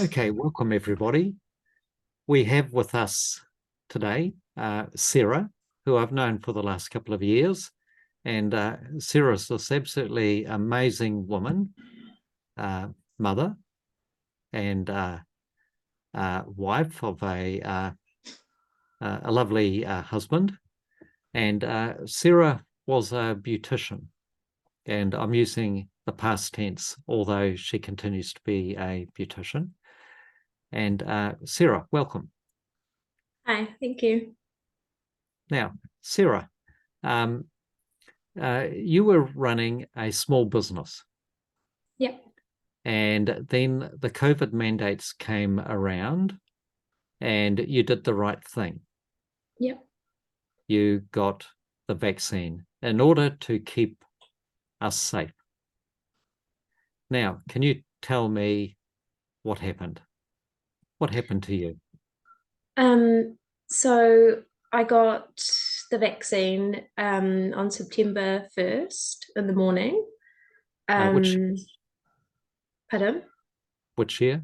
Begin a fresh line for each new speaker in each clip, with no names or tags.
Okay, welcome everybody. We have with us today Sarah, who I've known for the last couple of years. And Sarah's this absolutely amazing woman, mother, and wife of a lovely husband. And Sarah was a beautician, and I'm using the past tense, although she continues to be a beautician. And Sarah, welcome.
Hi, thank you.
Now, Sarah, um, you were running a small business,
Yep.
and then the COVID mandates came around, and you did the right thing.
Yep.
You got the vaccine in order to keep us safe. Now, can you tell me what happened? What happened to you?
So I got the vaccine on September 1st in the morning.
Which
Um, Pardon?
which year?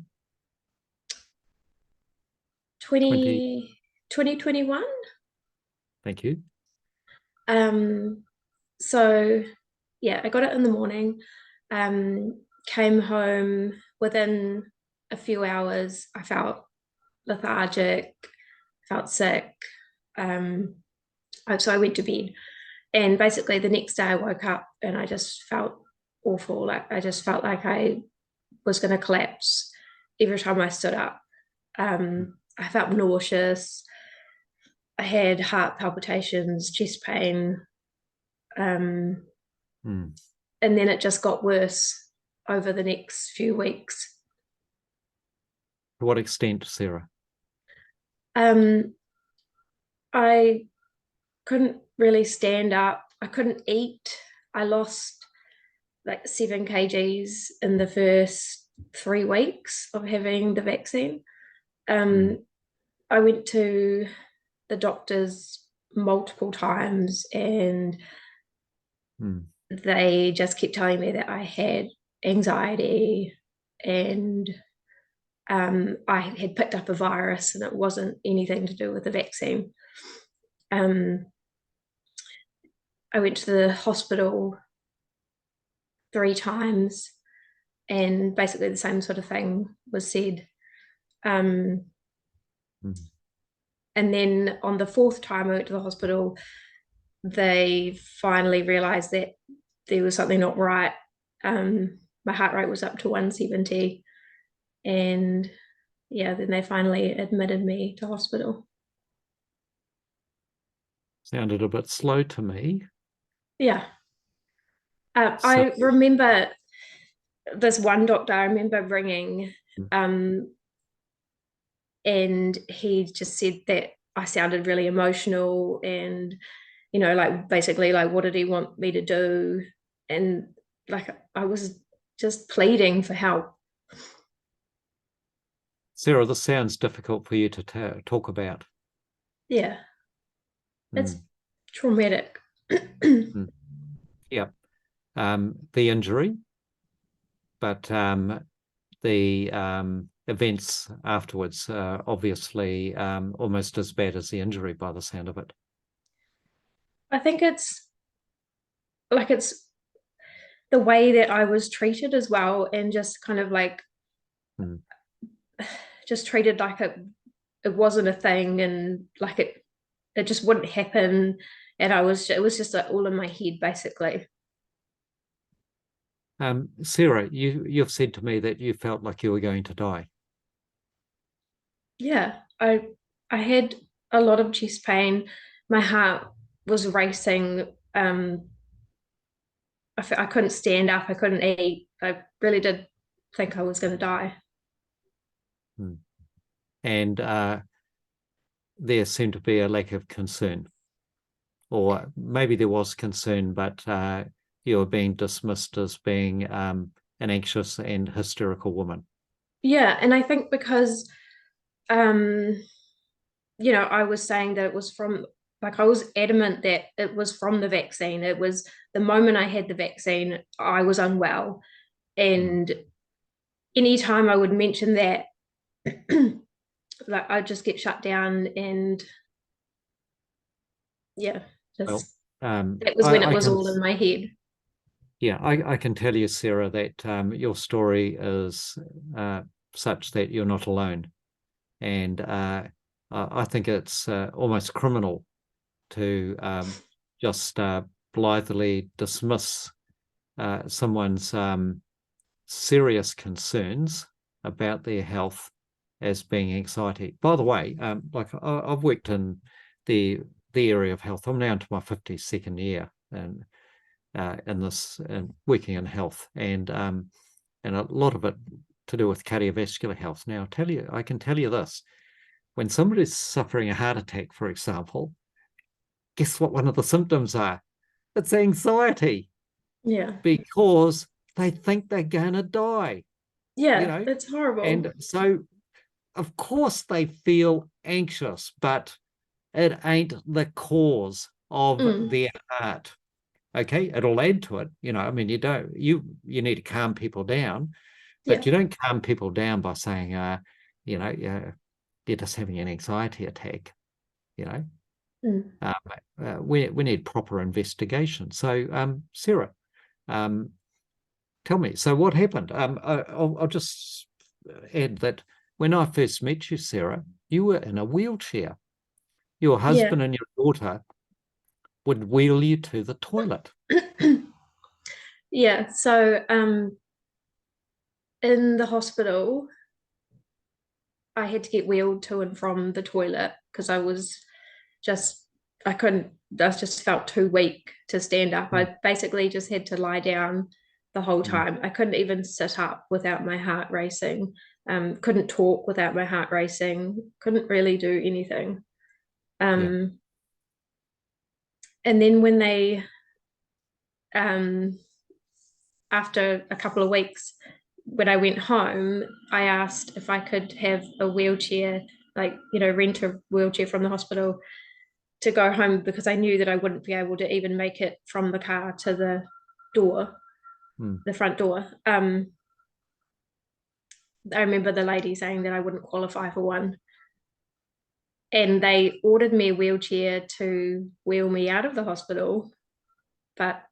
20.
2021.
Thank you.
So yeah, I got it in the morning. Came home within a few hours. I felt lethargic, felt sick. So I went to bed, and basically the next day I woke up and I just felt awful. Like I just felt like I was going to collapse every time I stood up. I felt nauseous. I had heart palpitations, chest pain, um,
Mm.
and then it just got worse over the next few weeks.
To what extent, Sarah?
Um, I couldn't really stand up. I couldn't eat. I lost like 7 kgs in the first 3 weeks of having the vaccine.
Mm.
Um, I went to the doctors multiple times, and
Mm.
they just kept telling me that I had anxiety, and I had picked up a virus and it wasn't anything to do with the vaccine. Um, I went to the hospital 3 times, and basically the same sort of thing was said. Um,
Mm.
and then on the fourth time I went to the hospital, they finally realized that there was something not right. My heart rate was up to 170, and yeah, then they finally admitted me to hospital.
Sounded a bit slow to me.
Yeah.
So,
I remember this one doctor I remember ringing,
mm.
um, and he just said that I sounded really emotional, and like basically like what did he want me to do? And like I was just pleading for help.
Sarah, this sounds difficult for you to talk about.
Yeah, it's
Mm.
traumatic.
Mm. Yeah. The injury, but the events afterwards are obviously almost as bad as the injury by the sound of it.
I think it's the way that I was treated as well, and just kind of like
Mm.
just treated like it wasn't a thing, and like it just wouldn't happen, and it was just like all in my head basically.
Sarah, you've said to me that you felt like you were going to die.
Yeah, I had a lot of chest pain. My heart was racing. I couldn't stand up. I couldn't eat. I really did think I was going to die.
Mm. And there seemed to be a lack of concern, or maybe there was concern, but you were being dismissed as being an anxious and hysterical woman.
Yeah, and I think because um, I was saying that it was from, like, I was adamant that it was from the vaccine. It was the moment I had the vaccine, I was unwell,
Mm.
and anytime I would mention that, like I'd just get shut down, and yeah,
Well,
just that was when it
I
was
can,
all in my head.
yeah, I can tell you, Sarah, that your story is such that you're not alone. And I think it's almost criminal to just blithely dismiss someone's serious concerns about their health as being anxiety. By the way, like I've worked in the area of health. I'm now into my 52nd year and in this and working in health, and a lot of it to do with cardiovascular health. Now, I can tell you this: when somebody's suffering a heart attack, for example, guess what one of the symptoms are? It's anxiety,
Yeah.
because they think they're gonna die, you
Yeah,
know,
it's horrible.
and so of course they feel anxious, but it ain't the cause of
Mm,
their heart. Okay, it'll add to it. I mean, you need to calm people down,
yeah.
but you don't calm people down by saying, you're just having an anxiety attack. You know,
Mm.
we need proper investigation. So, Sarah, um, tell me. So, what happened? I'll just add that when I first met you, Sarah, you were in a wheelchair. Your
Yeah.
husband and your daughter would wheel you to the toilet.
Yeah. So in the hospital, I had to get wheeled to and from the toilet because just I couldn't I just felt too weak to stand up.
Mm,
I basically just had to lie down the whole
mm,
time. I couldn't even sit up without my heart racing. Couldn't talk without my heart racing. Couldn't really do anything.
yeah.
Um, and then when they um after a couple of weeks, when I went home, I asked if I could have a wheelchair, like, rent a wheelchair from the hospital to go home because I knew that I wouldn't be able to even make it from the car to door,
Mm.
the front door. I remember the lady saying that I wouldn't qualify for one. And they ordered me a wheelchair to wheel me out of the hospital. But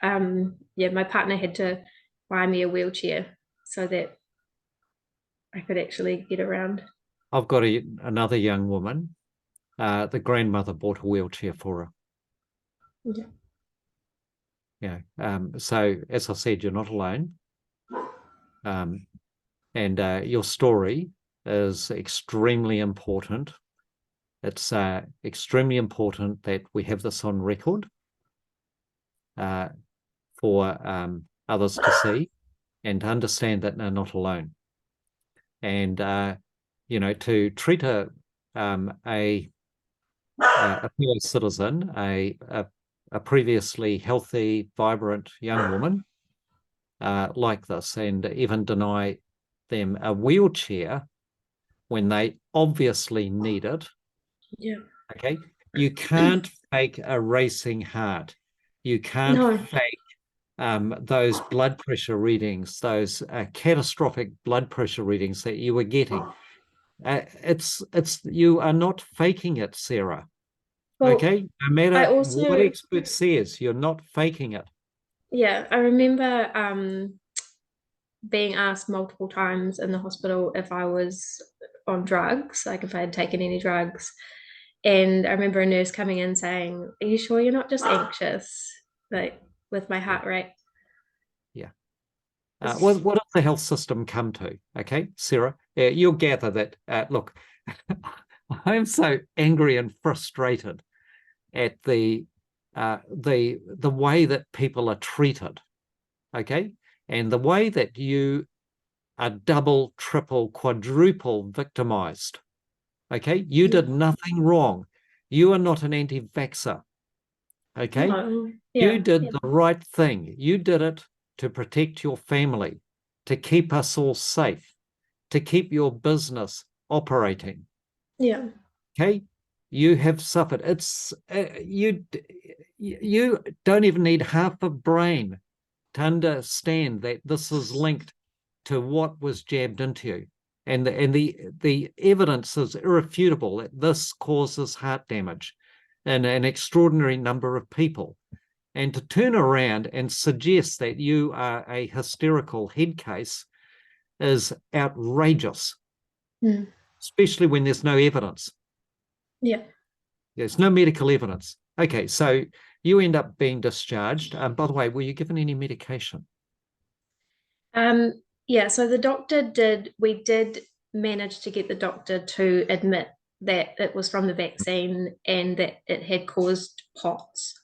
yeah, my partner had to buy me a wheelchair so that I could actually get around.
I've got another young woman. The grandmother bought a wheelchair for her.
Yeah.
So as I said, you're not alone. Um, and your story is extremely important. It's extremely important that we have this on record uh, for others to see and to understand that they're not alone. And to treat a fellow citizen, a previously healthy, vibrant young woman like this, and even deny them a wheelchair when they obviously need it.
Yeah.
Okay, you can't fake a racing heart. You can't
No.
fake those blood pressure readings, those catastrophic blood pressure readings that you were getting. It's you are not faking it, Sarah.
Well,
Okay, no
I
matter what
also,
expert says, you're not faking it.
yeah, I remember being asked multiple times in the hospital if I was on drugs, like if I had taken any drugs. And I remember a nurse coming in saying, "Are you sure you're not just anxious?" Like with my
Yeah,
heart rate.
yeah. What does the health system come to? Okay, Sarah, you'll gather that. Look, I'm so angry and frustrated at the way that people are treated. Okay, and the way that you are double, triple, quadruple victimized. Okay, you
Yeah.
did nothing wrong. You are not an anti-vaxxer. Okay,
No.
you
Yeah.
did
Yeah.
the right thing. You did it to protect your family, to keep us all safe, to keep your business operating.
Yeah.
Okay, you have suffered. You don't even need half a brain to understand that this is linked to what was jabbed into you. and the evidence is irrefutable that this causes heart damage in an extraordinary number of people. And to turn around and suggest that you are a hysterical head case is outrageous, especially when there's no evidence.
Yeah.
There's no medical evidence. Okay, so you end up being discharged. By the way, were you given any medication?
Yeah, so we did manage to get the doctor to admit that it was from the vaccine and that it had caused POTS.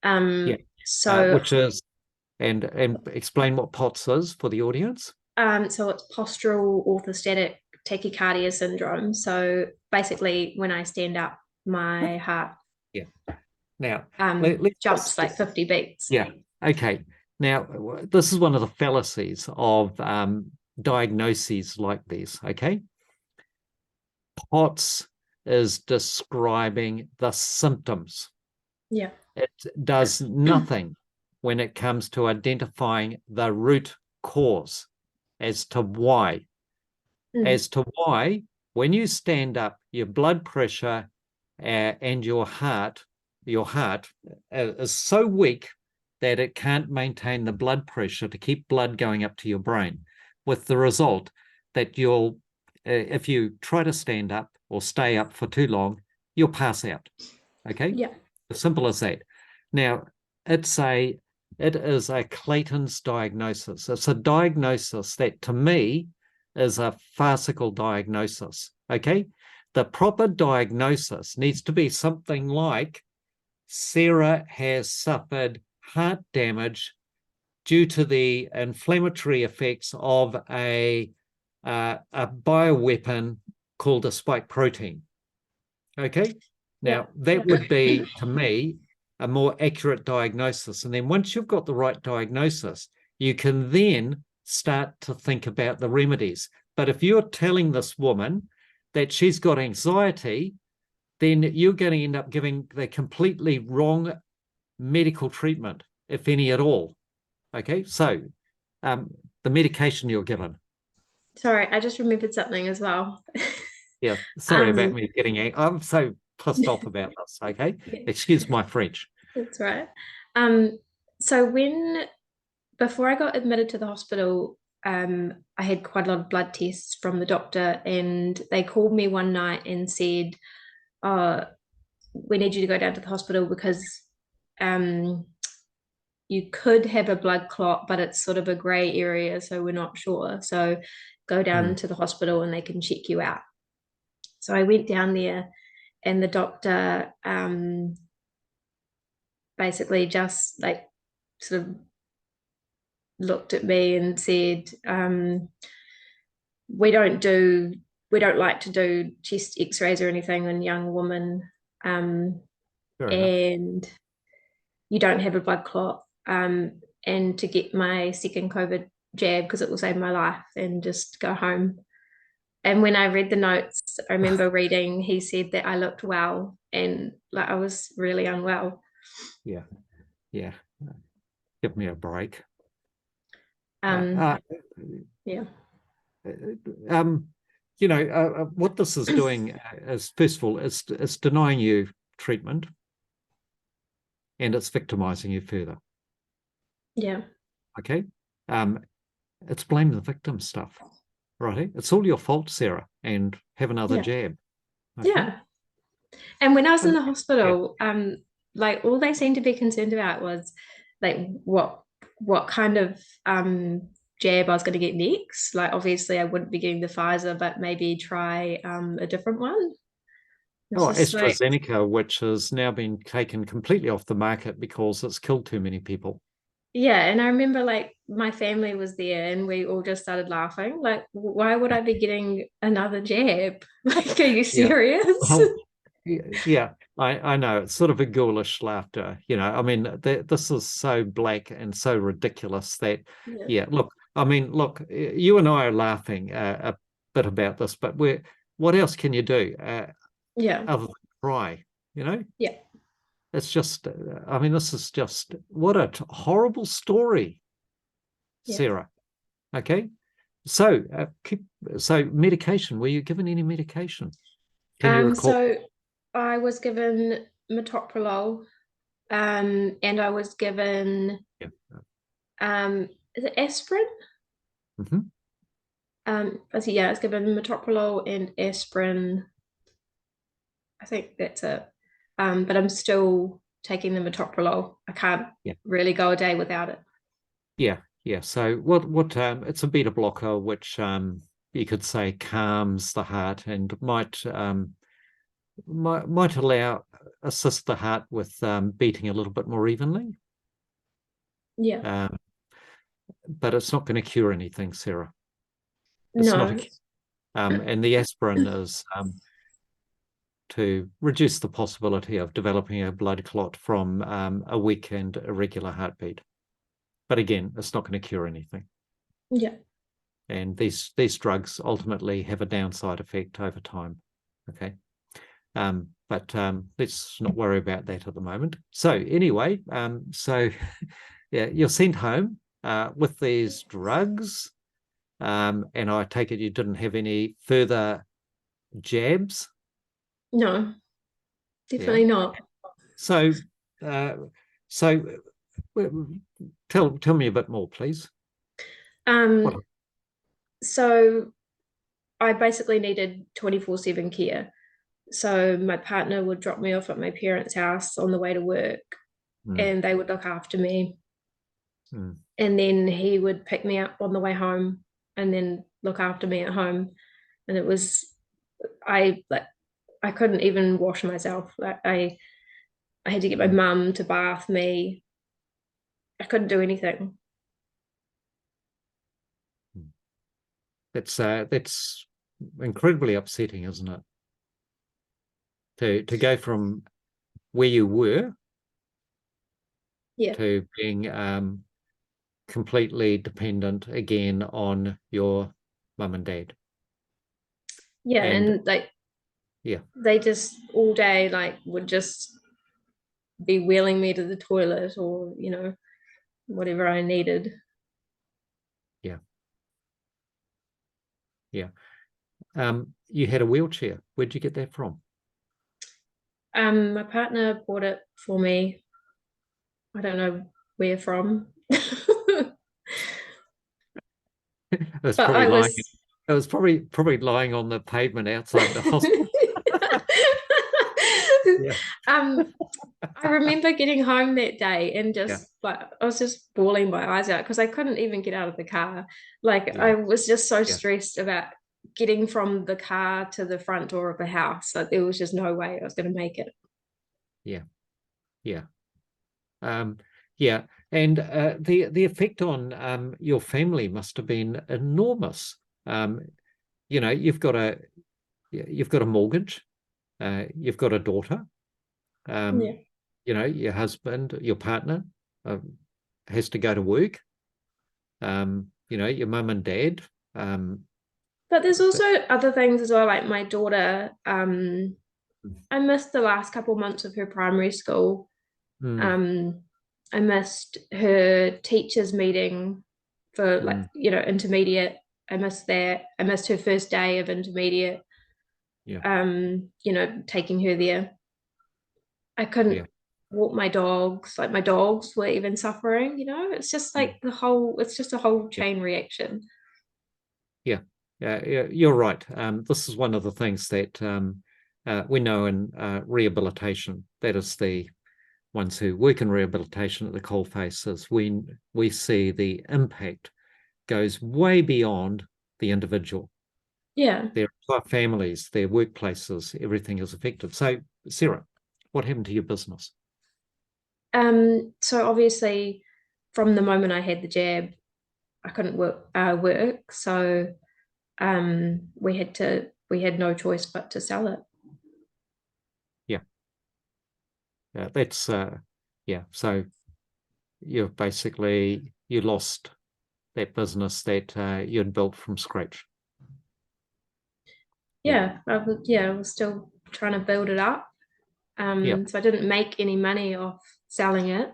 Yeah.
So
Which is, and explain what POTS is for the audience.
So it's postural orthostatic tachycardia syndrome. So basically, when I stand up, my heart
Now,
jumps like 50 beats.
Yeah. Okay. Now, this is one of the fallacies of diagnoses like this. Okay. POTS is describing the symptoms.
Yeah.
It does nothing when it comes to identifying the root cause as to why. As to why, when you stand up, your blood pressure and your heart is so weak that it can't maintain the blood pressure to keep blood going up to your brain, with the result that you'll, if you try to stand up or stay up for too long, you'll pass out. Okay?
Yeah.
As simple as that. Now, it is a Clayton's diagnosis. It's a diagnosis that, to me, is a farcical diagnosis. Okay? The proper diagnosis needs to be something like Sarah has suffered heart damage due to the inflammatory effects of a bioweapon called a spike protein. Okay? Now, that would be, to me, a more accurate diagnosis. And then once you've got the right diagnosis, you can then start to think about the remedies. But if you're telling this woman that she's got anxiety, then you're going to end up giving the completely wrong medical treatment, if any at all. Okay, so the medication you're given.
Sorry, I just remembered something as well.
Yeah, sorry about me getting angry. I'm so pissed off about this. Okay, excuse my French.
That's right. So before I got admitted to the hospital, I had quite a lot of blood tests from the doctor, and they called me one night and said, we need you to go down to the hospital because you could have a blood clot, but it's sort of a gray area, so we're not sure. So go down to the hospital and they can check you out. So I went down there, and the doctor basically just like sort of looked at me and said, we don't like to do chest x-rays or anything on young women, and you don't have a blood clot, and to get my second COVID jab because it will save my life, and just go home. And when I read the notes, I remember reading, he said that I looked well, and like I was really unwell.
Yeah. Give me a break.
Yeah.
What this is doing is, first of all, it's denying you treatment, and it's victimizing you further.
Yeah.
Okay. It's blame the victim stuff, right? It's all your fault, Sarah, and have another jab.
Okay? Yeah. And when I was in the hospital, like all they seemed to be concerned about was like what kind of jab I was going to get next. Like obviously I wouldn't be getting the Pfizer, but maybe try a different one.
AstraZeneca, which has now been taken completely off the market because it's killed too many people.
Yeah, and I remember like my family was there and we all just started laughing. Like, why would I be getting another jab? Like, are you serious?
Yeah, I know. It's sort of a ghoulish laughter. I mean, this is so black and so ridiculous that, look, you and I are laughing a bit about this, but what else can you do? Other than cry, Yeah. It's just, this is just, what a horrible story, Sarah. Okay. So, so medication. Were you given any medication? Can you recall?
So I was given metoprolol, and I was given
Yeah.
is it aspirin?
Hmm.
I was given metoprolol and aspirin. I think that's it. But I'm still taking the metoprolol. I can't
Yeah.
really go a day without it.
Yeah. Yeah. So it's a beta blocker, which you could say calms the heart and might allow assist the heart with beating a little bit more evenly.
Yeah.
Um, but it's not going to cure anything, Sarah. It's not a
No.
cure. And the aspirin is to reduce the possibility of developing a blood clot from a weak and irregular heartbeat. But again, it's not going to cure anything.
Yeah.
And these drugs ultimately have a downside effect over time. Okay. But let's not worry about that at the moment. So anyway, so yeah, you're sent home with these drugs, and I take it you didn't have any further jabs.
No,
Yeah.
definitely not.
So, uh, so tell me a bit more, please. What?
Um, so I basically needed 24/7 care. So my partner would drop me off at my parents' house on the way to work,
Mm,
and they would look after me.
mm,
And then he would pick me up on the way home and then look after me at home. And it was I couldn't even wash myself. I had to get my
mm,
mum to bath me. I couldn't do anything.
mm. That's incredibly upsetting, isn't it? To go from where you were
Yeah.
to being completely dependent again on your mum and dad.
Yeah.
And
And like
yeah,
they just all day like would just be wheeling me to the toilet or, whatever I needed.
yeah, yeah. You had a wheelchair. Where'd you get that from?
My partner bought it for me. I don't know where from.
It was
But
probably
I
lying.
was
It was probably lying on the pavement outside the hospital. Yeah,
um I remember getting home that day and
yeah,
just like I was just bawling my eyes out because I couldn't even get out of the car. Like
yeah,
I was just so
yeah,
stressed about getting from the car to the front door of the house. Like there was just no way I was going to make it.
yeah, yeah. Um, yeah, and the effect on your family must have been enormous. Um, you've got a mortgage, you've got a daughter,
Yeah.
your husband, your partner uh, has to go to work. Your mum and dad. Um,
But there's
th-
also other things as well, like my daughter. I missed the last couple months of her primary school.
mm,
Um, I missed her teachers' meeting for like,
mm,
intermediate. I missed that. I missed her first day of intermediate.
yeah,
Taking her there. I
yeah,
couldn't walk my dogs. Like my dogs were even suffering, It's just
mm,
like it's just a whole
yeah,
chain reaction.
yeah, yeah. You're right. This is one of the things that we know in rehabilitation. That is the ones who work in rehabilitation at the coalface is when we see the impact goes way beyond the individual.
Yeah.
Their entire families, their workplaces, everything is affected. So, Sarah, what happened to your business?
So obviously from the moment I had the jab, I couldn't work. So we had no choice but to sell it.
Yeah, that's yeah. So you lost that business that you had built from scratch. Yeah,
I was still trying to build it up.
yeah,
So I didn't make any money off selling it.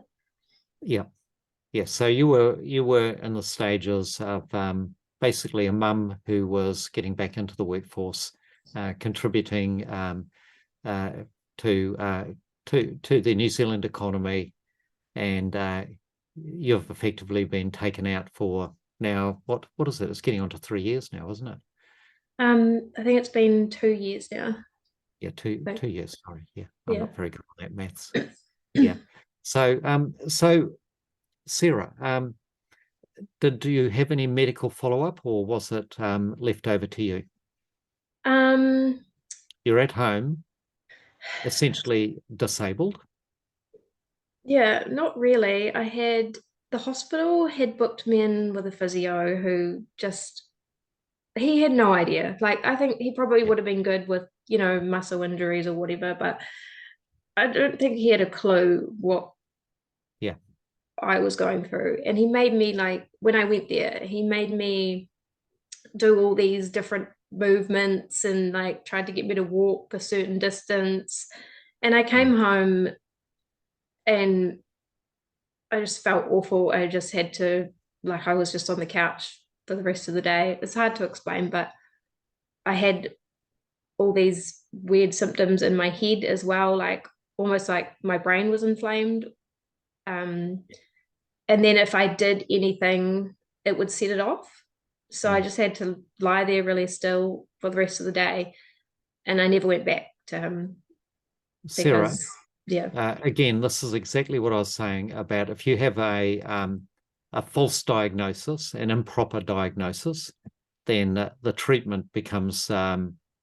yeah, yeah. So you were in the stages of basically a mum who was getting back into the workforce, contributing to the New Zealand economy, and you've effectively been taken out for now. What is it? It's getting on to 3 years now, isn't it?
I think it's been 2 years now.
Yeah, two years. Sorry, yeah, I'm
Yeah.
not very good on that maths. Yeah. So Sarah, did you have any medical follow-up, or was it left over to you? You're at home, essentially disabled.
Yeah, not really. The hospital had booked me in with a physio who just, he had no idea. Like, I think he probably
Yeah.
would have been good with, muscle injuries or whatever, but I don't think he had a clue what
Yeah.
I was going through. And he made me, like, when I went there, he made me do all these different movements and like tried to get me to walk a certain distance. And I came home and I just felt awful. I just had to, like, I was just on the couch for the rest of the day. It's hard to explain, but I had all these weird symptoms in my head as well, like almost like my brain was inflamed. And then if I did anything, it would set it off. So I just had to lie there really still for the rest of the day. And I never went back to him
Sarah,
because, yeah.
again, this is exactly what I was saying about if you have a false diagnosis, an improper diagnosis, then the treatment becomes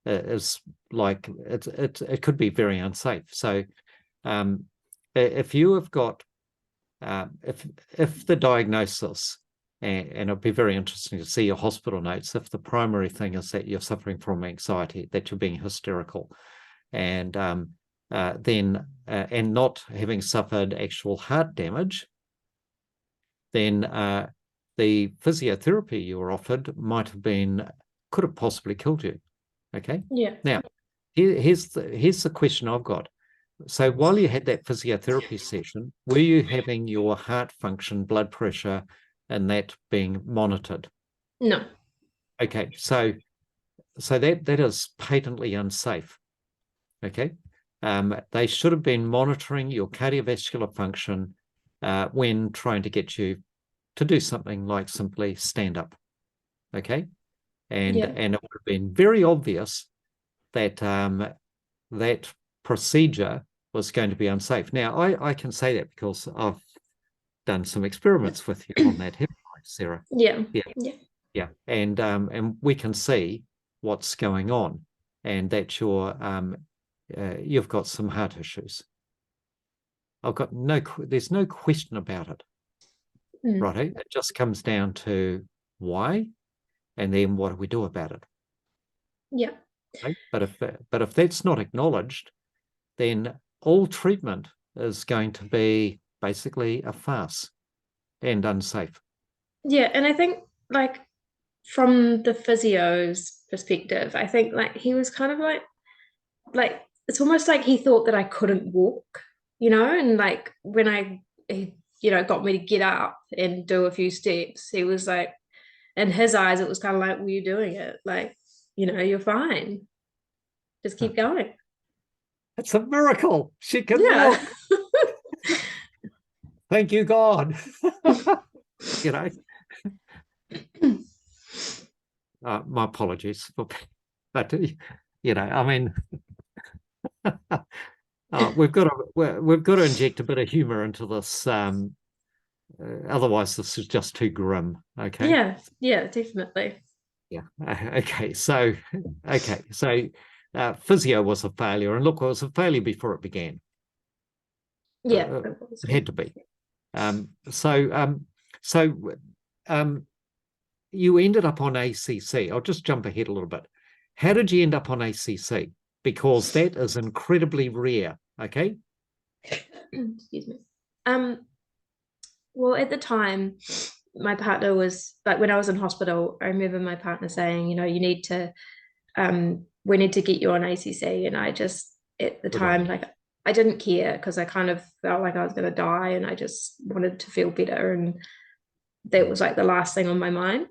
is like it could be very unsafe. So if you have got if the diagnosis, and it'll be very interesting to see your hospital notes, if the primary thing is that you're suffering from anxiety, that you're being hysterical, and then and not having suffered actual heart damage, then the physiotherapy you were offered could have possibly killed you. Okay.
Yeah.
Now, here's the question I've got. So while you had that physiotherapy session, were you having your heart function, blood pressure, and that being monitored?
No.
Okay. So that is patently unsafe. Okay. They should have been monitoring your cardiovascular function when trying to get you to do something like simply stand up. Okay. And it would have been very obvious that that procedure was going to be unsafe. Now, I can say that because I've done some experiments with you on that, haven't I, Sarah?
Yeah.
Yeah. And we can see what's going on, and that you've got some heart issues. There's no question about it. Right? It just comes down to why, and then what do we do about it?
Yeah.
Okay? But if that's not acknowledged, then all treatment is going to be basically a farce and unsafe.
Yeah. And I think, like, from the physio's perspective, I think like he was kind of like it's almost like he thought that I couldn't walk, and like when he, got me to get up and do a few steps, he was like, in his eyes, it was kind of like, well, you're doing it. Like, you're fine. Just keep going.
It's a miracle. She can
Yeah.
walk. Thank you, God. My apologies, but I mean, we've got to inject a bit of humor into this. Otherwise, this is just too grim. Okay.
Yeah, definitely.
Yeah. Okay. So physio was a failure, and look, it was a failure before it began.
Yeah,
it had to be. So you ended up on ACC. I'll just jump ahead a little bit. How did you end up on ACC? Because that is incredibly rare. Okay.
Excuse me. Well, at the time, my partner was like, when I was in hospital, I remember my partner saying, you need to, we need to get you on ACC. And I just, at the time, like, I didn't care because I kind of felt like I was going to die and I just wanted to feel better. And that was like the last thing on my mind.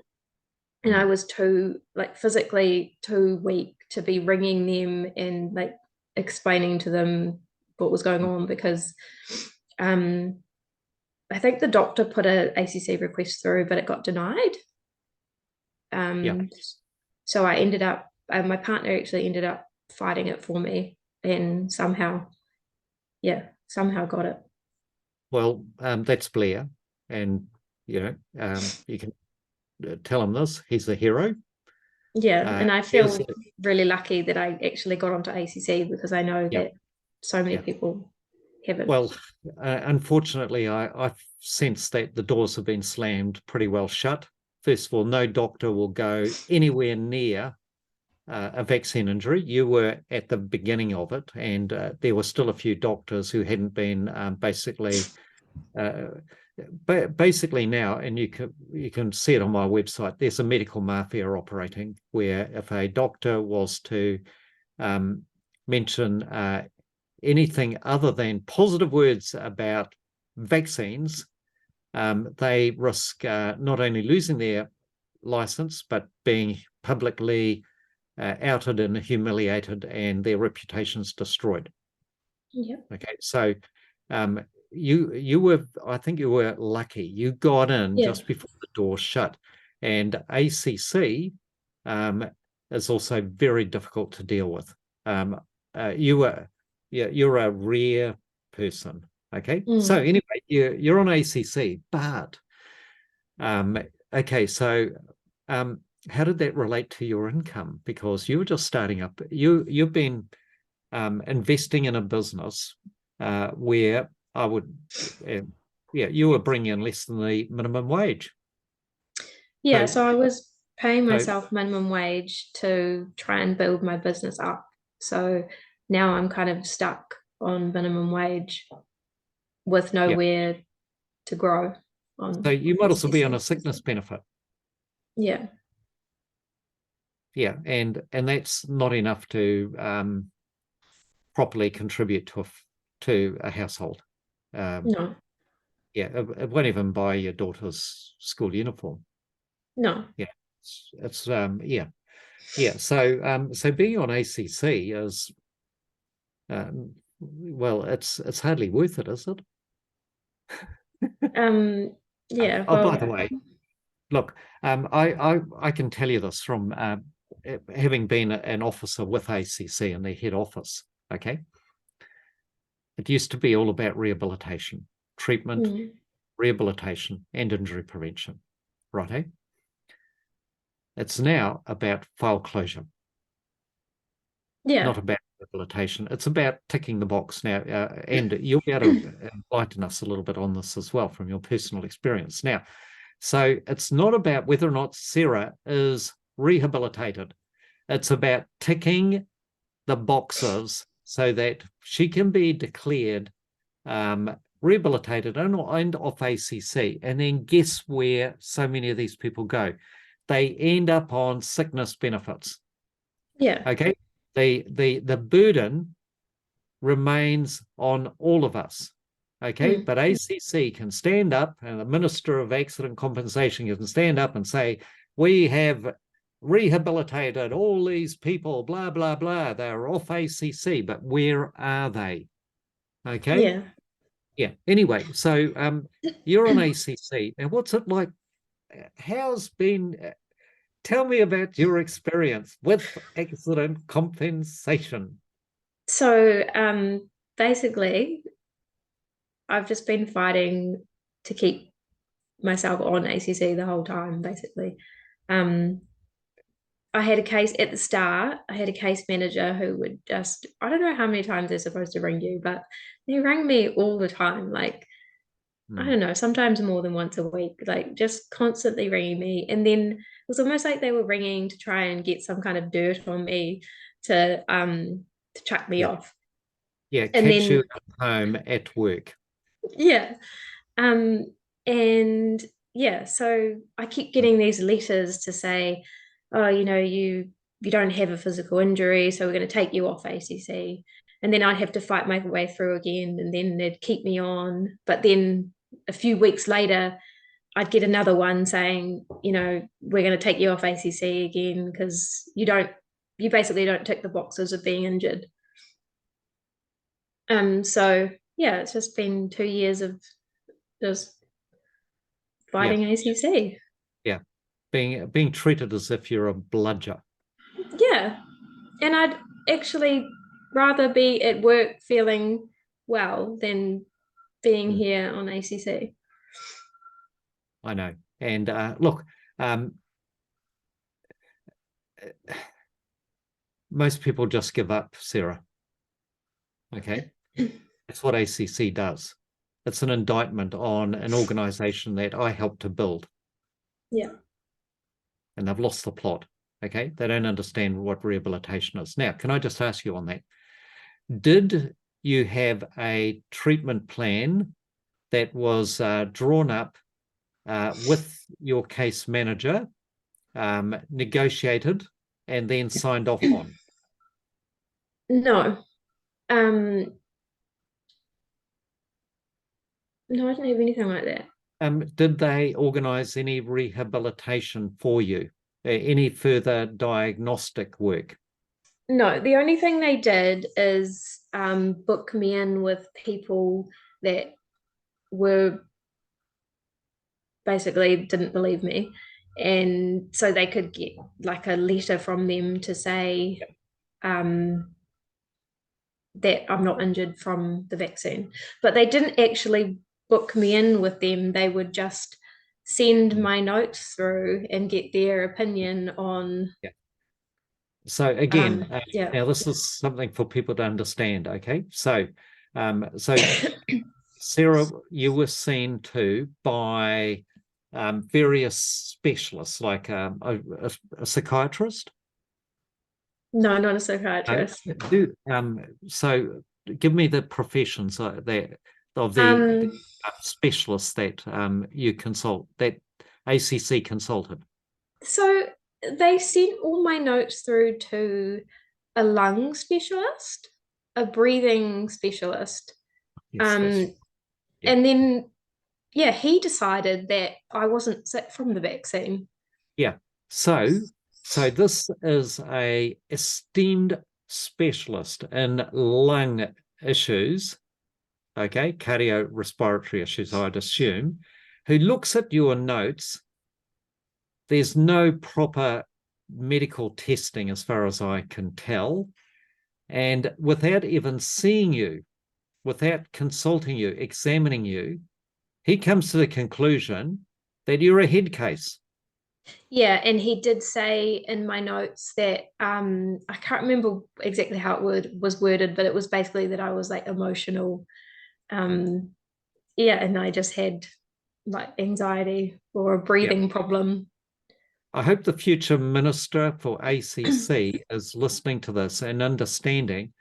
and I was too, like, physically too weak to be ringing them and like explaining to them what was going on, because I think the doctor put a ACC request through, but it got denied.
Yeah.
So I ended up, my partner actually ended up fighting it for me, and somehow, yeah, somehow got it.
Well, that's Blair, and you can tell him this. He's a hero.
Yeah, and I
Here's,
feel really lucky that I actually got onto ACC, because I know
yeah,
that so many
yeah.
people haven't.
Well, unfortunately, I sense that the doors have been slammed pretty well shut. First of all, no doctor will go anywhere near a vaccine injury. You were at the beginning of it, and there were still a few doctors who hadn't been uh, basically now, and you can see it on my website. There's a medical mafia operating where if a doctor was to mention anything other than positive words about vaccines, they risk not only losing their license but being publicly outed and humiliated, and their reputations destroyed.
Yeah.
Okay, so you were, I think you were lucky. You got in
Yeah.
just before the door shut, and ACC is also very difficult to deal with. You were, yeah, you're a rare person. Okay, so anyway, you're on ACC, but okay, so how did that relate to your income? Because you were just starting up. You've been investing in a business where I would, yeah, you were bringing in less than the minimum wage.
Yeah,
So,
so I was paying
so
myself minimum wage to try and build my business up. So now I'm kind of stuck on minimum wage with
yeah,
nowhere to grow
so
on
you might also be on
ACC.
a sickness benefit.
Yeah,
Yeah, and that's not enough to properly contribute to a household.
no,
Yeah, it won't even buy your daughter's school uniform.
no,
Yeah, yeah, yeah. So being on ACC is well, it's hardly worth it, is it?
yeah,
Oh, by the
well,
way, look, I can tell you this from having been an officer with ACC in their head office. Okay, it used to be all about rehabilitation, treatment, rehabilitation, and injury prevention. Right? Eh? It's now about file closure,
yeah,
not about rehabilitation. It's about ticking the box now, and you'll be able to enlighten us a little bit on this as well from your personal experience. Now, so it's not about whether or not Sarah is rehabilitated. It's about ticking the boxes so that she can be declared rehabilitated and off ACC. And then guess where so many of these people go? They end up on sickness benefits.
yeah,
Okay. The burden remains on all of us. Okay. But ACC can stand up, and the Minister of Accident Compensation can stand up and say, we have rehabilitated all these people, blah, blah, blah. They're off ACC, but where are they? Okay.
yeah.
Yeah. Anyway, so you're on ACC. Now, what's it like? How's been, tell me about your experience with accident compensation.
So basically, I've just been fighting to keep myself on ACC the whole time, basically. Um, I had a case at the start. I had a case manager who would just, I don't know how many times they're supposed to ring you, but they rang me all the time. Like, I don't know, sometimes more than once a week, like just constantly ringing me. And then it was almost like they were ringing to try and get some kind of dirt on me to chuck me
Yeah.
off.
Yeah.
And
Catch you
then
at home at work.
yeah. Um, and yeah, so I keep getting these letters to say, oh, you don't have a physical injury, so we're going to take you off ACC. And then I'd have to fight my way through again, and then they'd keep me on. But then a few weeks later, I'd get another one saying, you know, we're going to take you off ACC again because you basically don't tick the boxes of being injured. So yeah, it's just been 2 years of just fighting ACC.
Yeah, being treated as if you're a bludger.
Yeah, and I'd actually rather be at work feeling well than being here on ACC.
I know. And look, most people just give up, Sarah. Okay. That's what ACC does. It's an indictment on an organization that I helped to build.
Yeah.
And they've lost the plot. Okay. They don't understand what rehabilitation is. Now, can I just ask you on that? Did you have a treatment plan that was drawn up with your case manager, negotiated, and then signed off on?
No. No, I didn't have anything like that.
Did they organise any rehabilitation for you? Any further diagnostic work?
No, the only thing they did is book me in with people that were basically didn't believe me. And so they could get like a letter from them to say that I'm not injured from the vaccine. But they didn't actually book me in with them. They would just send my notes through and get their opinion on.
Yeah. So again,
Yeah.
now this is something for people to understand. Okay, so Sarah, you were seen to by various specialists, like a psychiatrist.
No, not a psychiatrist.
So give me the professions that of the specialists that you consult, that ACC consulted.
So they sent all my notes through to a lung specialist, a breathing specialist.
Yes, yeah.
And then, yeah, he decided that I wasn't sick from the vaccine.
Yeah. So this is a esteemed specialist in lung issues, okay, cardiorespiratory issues, I'd assume, who looks at your notes. There's no proper medical testing as far as I can tell. And without even seeing you, without consulting you, examining you, he comes to the conclusion that you're a head case.
Yeah, and he did say in my notes that I can't remember exactly how it was worded, but it was basically that I was like emotional. Yeah, and I just had like anxiety or a breathing
Yeah.
problem.
I hope the future minister for ACC is listening to this and understanding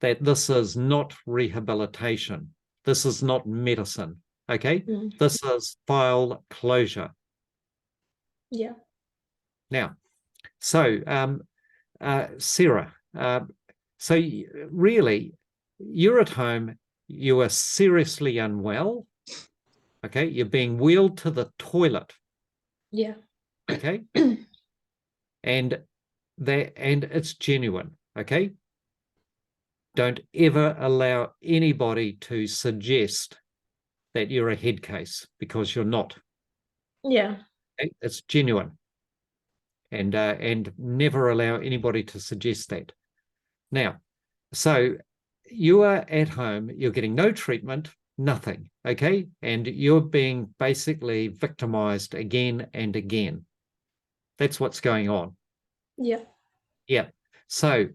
that this is not rehabilitation. This is not medicine. Okay. This is file closure.
Yeah.
Now, so Sarah, so really, you're at home, you are seriously unwell. Okay. You're being wheeled to the toilet.
Yeah.
Okay. and it's genuine. Okay. Don't ever allow anybody to suggest that you're a head case, because you're not.
Yeah.
Okay? It's genuine. And never allow anybody to suggest that. Now, so you are at home, you're getting no treatment, nothing, okay? And you're being basically victimized again and again. That's what's going on.
Yeah.
Yeah. So,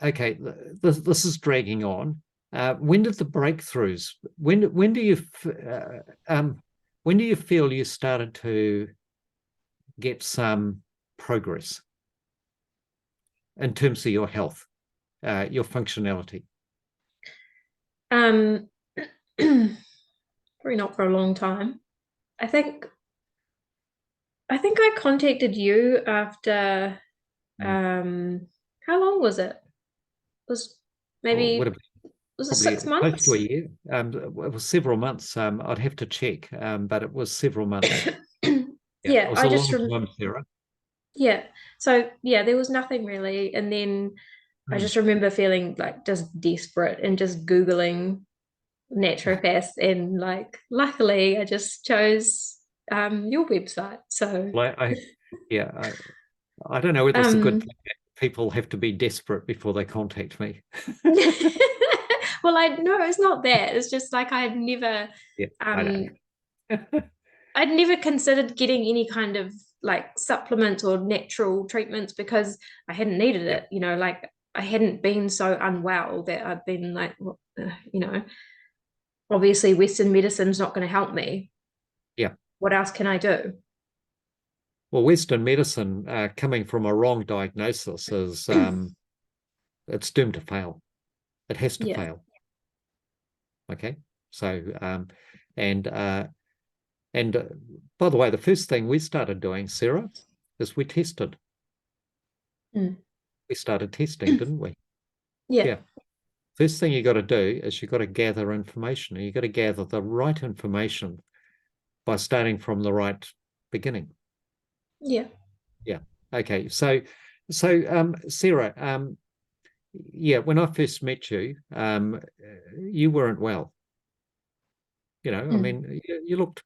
okay, this is dragging on. When did the breakthroughs? When do you feel you started to get some progress in terms of your health, your functionality?
Probably not for a long time. I think I contacted you after how long was it? It was
Oh, it would
maybe
have
Was it
probably
6
close to
months?
a year. It was several months. I'd have to check, but it was several months. Yeah, it
Yeah,
was
I
a
just
long time, Sarah.
yeah. So yeah, there was nothing really, and then I
Hmm.
just remember feeling like just desperate and just Googling naturopaths, and like luckily I just chose your website. So
Well, yeah, I don't know whether it's a good
um
thing that people have to be desperate before they contact me.
well, I no, it's not that. It's just like
Yeah, I know.
um I'd never considered getting any kind of like supplements or natural treatments because I hadn't needed
Yeah,
it, like I hadn't been so unwell that I've been like, obviously Western medicine's not going to help me.
yeah.
What else can I do?
Well, Western medicine, coming from a wrong diagnosis, is it's doomed to fail. It has to
Yeah.
fail. Okay. So, and and by the way, the first thing we started doing, Sarah, is we tested.
Mm.
We started testing, didn't we?
Yeah.
Yeah. First thing you got to do is you got to gather information. And you got to gather the right information by starting from the right beginning.
Yeah.
Yeah. Okay. So Sarah, yeah, when I first met you, you weren't well. I
Mm.
mean, you looked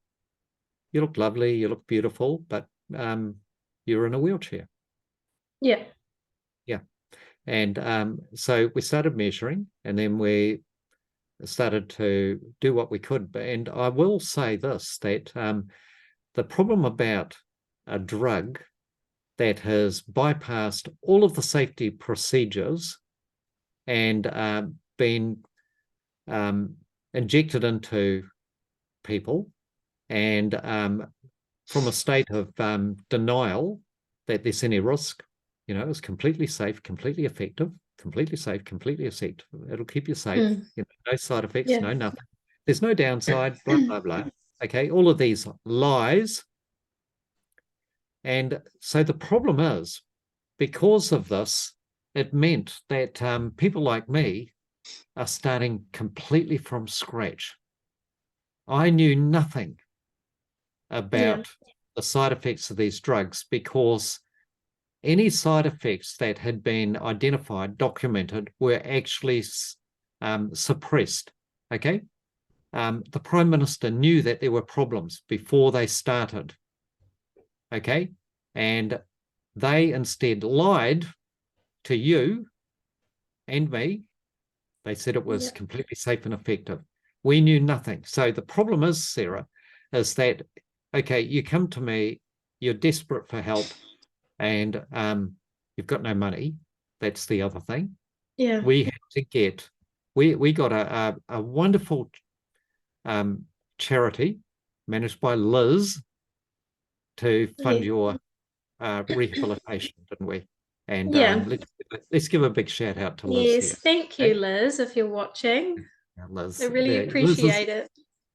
lovely, you looked beautiful, but you were in a wheelchair.
Yeah.
Yeah. And so we started measuring, and then we started to do what we could. And I will say this, that the problem about a drug that has bypassed all of the safety procedures and been um, injected into people, and from a state of denial that there's any risk, it's completely safe, completely effective, completely safe, completely effective. It'll keep you safe.
Mm.
No side effects,
Yeah.
no nothing. There's no downside, blah, blah, blah. Okay, all of these lies. And so the problem is, because of this, it meant that people like me are starting completely from scratch. I knew nothing
Yeah.
about the side effects of these drugs because any side effects that had been identified, documented, were actually suppressed. Okay. The Prime Minister knew that there were problems before they started. Okay. And they instead lied to you and me. They said it was
Yeah.
completely safe and effective. We knew nothing. So the problem is, Sarah, is that, okay, you come to me, you're desperate for help, and you've got no money. That's the other thing.
Yeah.
We had to get, we got a wonderful charity managed by Liz to fund
Yeah.
your rehabilitation, didn't we? And
Yeah.
let's give a big shout out to Liz
Yes.
here.
Thank you,
Okay?
Liz, if you're watching. I
Liz,
really
Liz is,
appreciate it.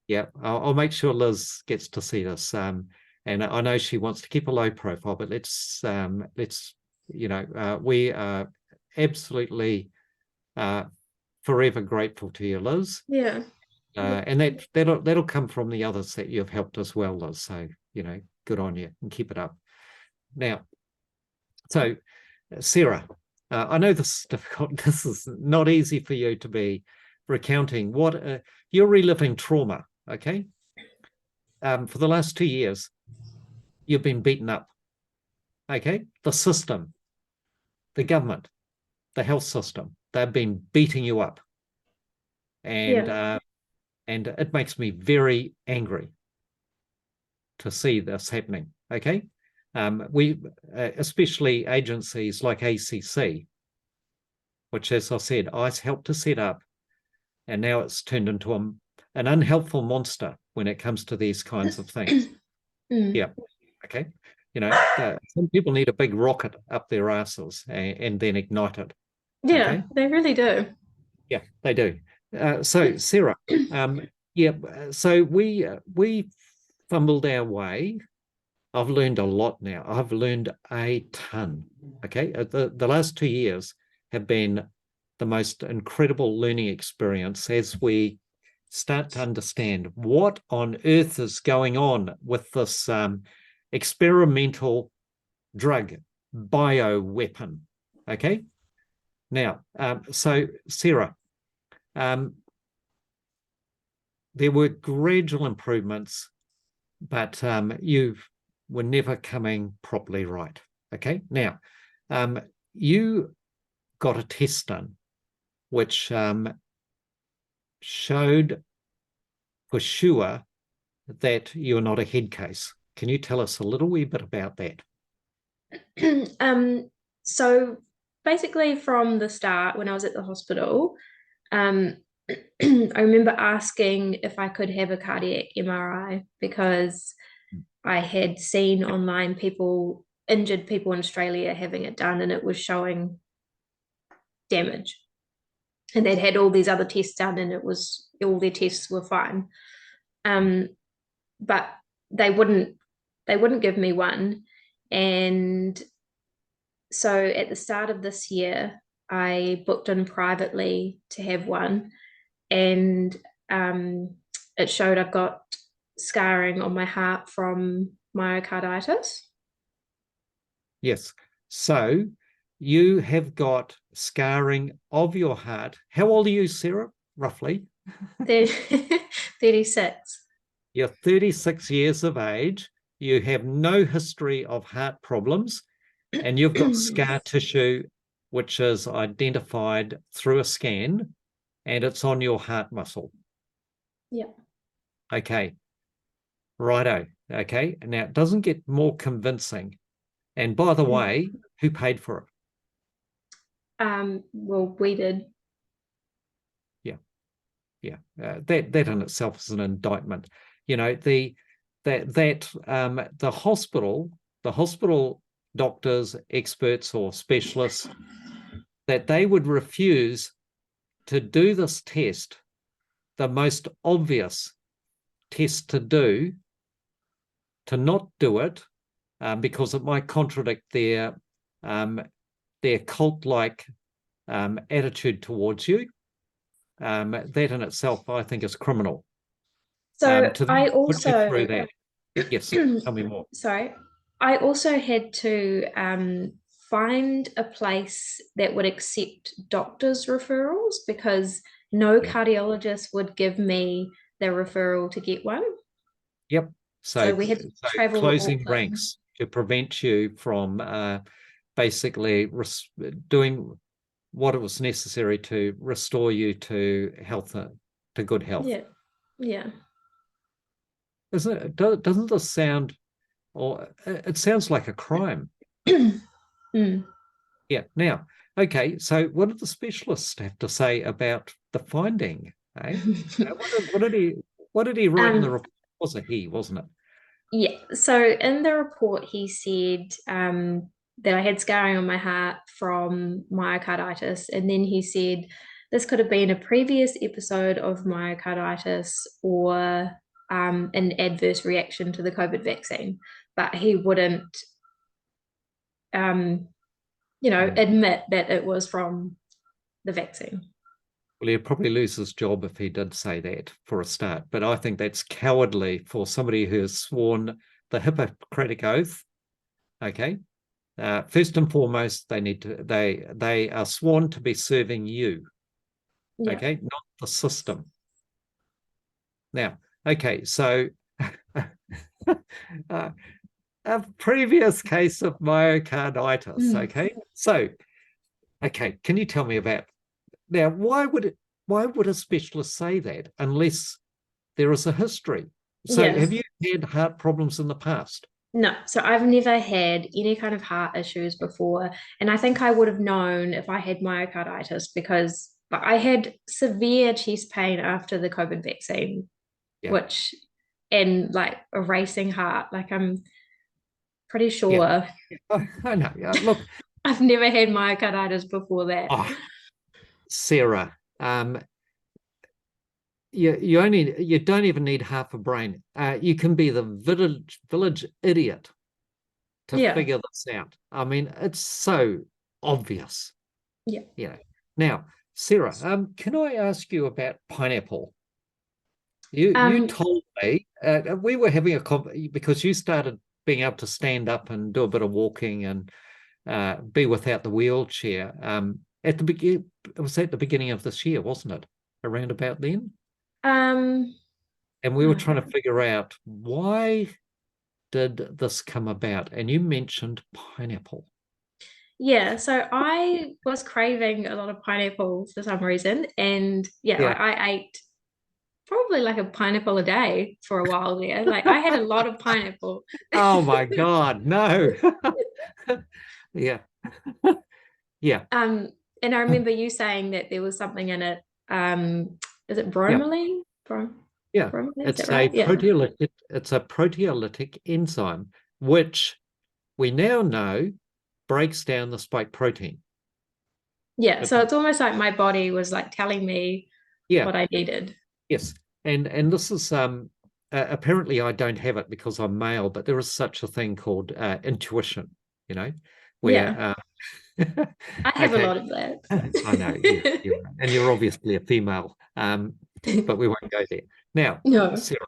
yeah, I'll make sure Liz gets to see this. And I know she wants to keep a low profile, but let's we are absolutely forever grateful to you, Liz.
Yeah. Yeah.
And that'll come from the others that you've helped as well, Liz. So good on you, and keep it up. Now, so Sarah, I know this is difficult. This is not easy for you to be recounting what you're reliving trauma. Okay, for the last 2 years, you've been beaten up. Okay, the system, the government, the health system, they've been beating you up, and
Yeah.
it makes me very angry to see this happening. Okay, we especially agencies like ACC, which, as I said, I helped to set up, and now it's turned into an unhelpful monster when it comes to these kinds of things.
Mm.
Yeah. Okay. Some people need a big rocket up their asses and then ignite it.
Yeah,
Okay.
they really do.
Yeah, they do. So Sarah, yeah. So we fumbled our way. I've learned a lot now. I've learned a ton. Okay. The last 2 years have been the most incredible learning experience as we start to understand what on earth is going on with this experimental drug bioweapon. Okay. Now, so Sarah, there were gradual improvements, but you were never coming properly right. Okay. Now, you got a test done, which showed for sure that you're not a head case. Can you tell us a little wee bit about that?
So basically from the start, when I was at the hospital, I remember asking if I could have a cardiac MRI because I had seen online injured people in Australia having it done, and it was showing damage. And they'd had all these other tests done, and all their tests were fine. But they wouldn't give me one. And so at the start of this year, I booked in privately to have one, and it showed I've got scarring on my heart from myocarditis.
Yes. So you have got scarring of your heart. How old are you, Sarah, roughly?
36.
You're 36 years of age. You have no history of heart problems, and you've got scar tissue, which is identified through a scan, and it's on your heart muscle.
Yeah.
Okay. Righto. Okay. Now, it doesn't get more convincing. And by the way, who paid for it?
Well, we did.
Yeah. That in itself is an indictment. You know, the hospital doctors, experts, or specialists, that they would refuse to do this test, the most obvious test to do, to not do it, because it might contradict their cult-like attitude towards you. That in itself, I think, is criminal.
So I
put you
also
through that. Yes, tell me more.
sorry, I also had to find a place that would accept doctors' referrals because no cardiologist would give me the referral to get one.
Yep.
So we had to travel
closing ranks to prevent you from basically doing what it was necessary to restore you to health, to good health.
Yeah. Yeah.
Doesn't this sound, or it sounds like a crime? Yeah. Now, okay. So, what did the specialist have to say about the finding? Eh? What did he write in the report? Was it he, wasn't it?
Yeah. So in the report, he said that I had scarring on my heart from myocarditis, and then he said this could have been a previous episode of myocarditis or an adverse reaction to the COVID vaccine, but he wouldn't, admit that it was from the vaccine.
Well, he'd probably lose his job if he did say that for a start. But I think that's cowardly for somebody who has sworn the Hippocratic Oath. Okay. First and foremost, they are sworn to be serving you. Yeah. Okay, not the system. Now, okay, so a previous case of myocarditis. Okay, so okay, can you tell me about now? Why would a specialist say that unless there is a history? So, yes. Have you had heart problems in the past?
No, so I've never had any kind of heart issues before. And I think I would have known if I had myocarditis because I had severe chest pain after the COVID vaccine, and like a racing heart. Like I'm pretty sure.
Yeah. I know. Look,
I've never had myocarditis before that.
Oh, Sarah, you don't even need half a brain. You can be the village idiot to figure this out. I mean, it's so obvious.
Yeah.
Yeah. Now, Sarah, can I ask you about pineapple? You
Um,
told me we were having because you started being able to stand up and do a bit of walking and be without the wheelchair. At the begin, it was at the beginning of this year, wasn't it? Around about then,
um,
and we were trying to figure out why did this come about, and you mentioned pineapple.
yeah, so I was craving a lot of pineapple for some reason, and yeah,
Yeah.
I ate probably like a pineapple a day for a while there. Like I had a lot of pineapple.
Oh my God, no. Yeah. Yeah.
Um, and I remember you saying that there was something in it. Is it
Yeah.
bromelain?
Yeah.
Bromelain, is that
It's a
right? Yeah.
proteolytic enzyme, which we now know breaks down the spike protein.
Yeah.
It-
So it's almost like my body was like telling me
yeah.
what I needed.
Yes. And this is apparently I don't have it because I'm male, but there is such a thing called intuition, you know, where
Yeah. I have a
okay,
lot of that.
I know and you're obviously a female, but we won't go there now.
No.
Sarah,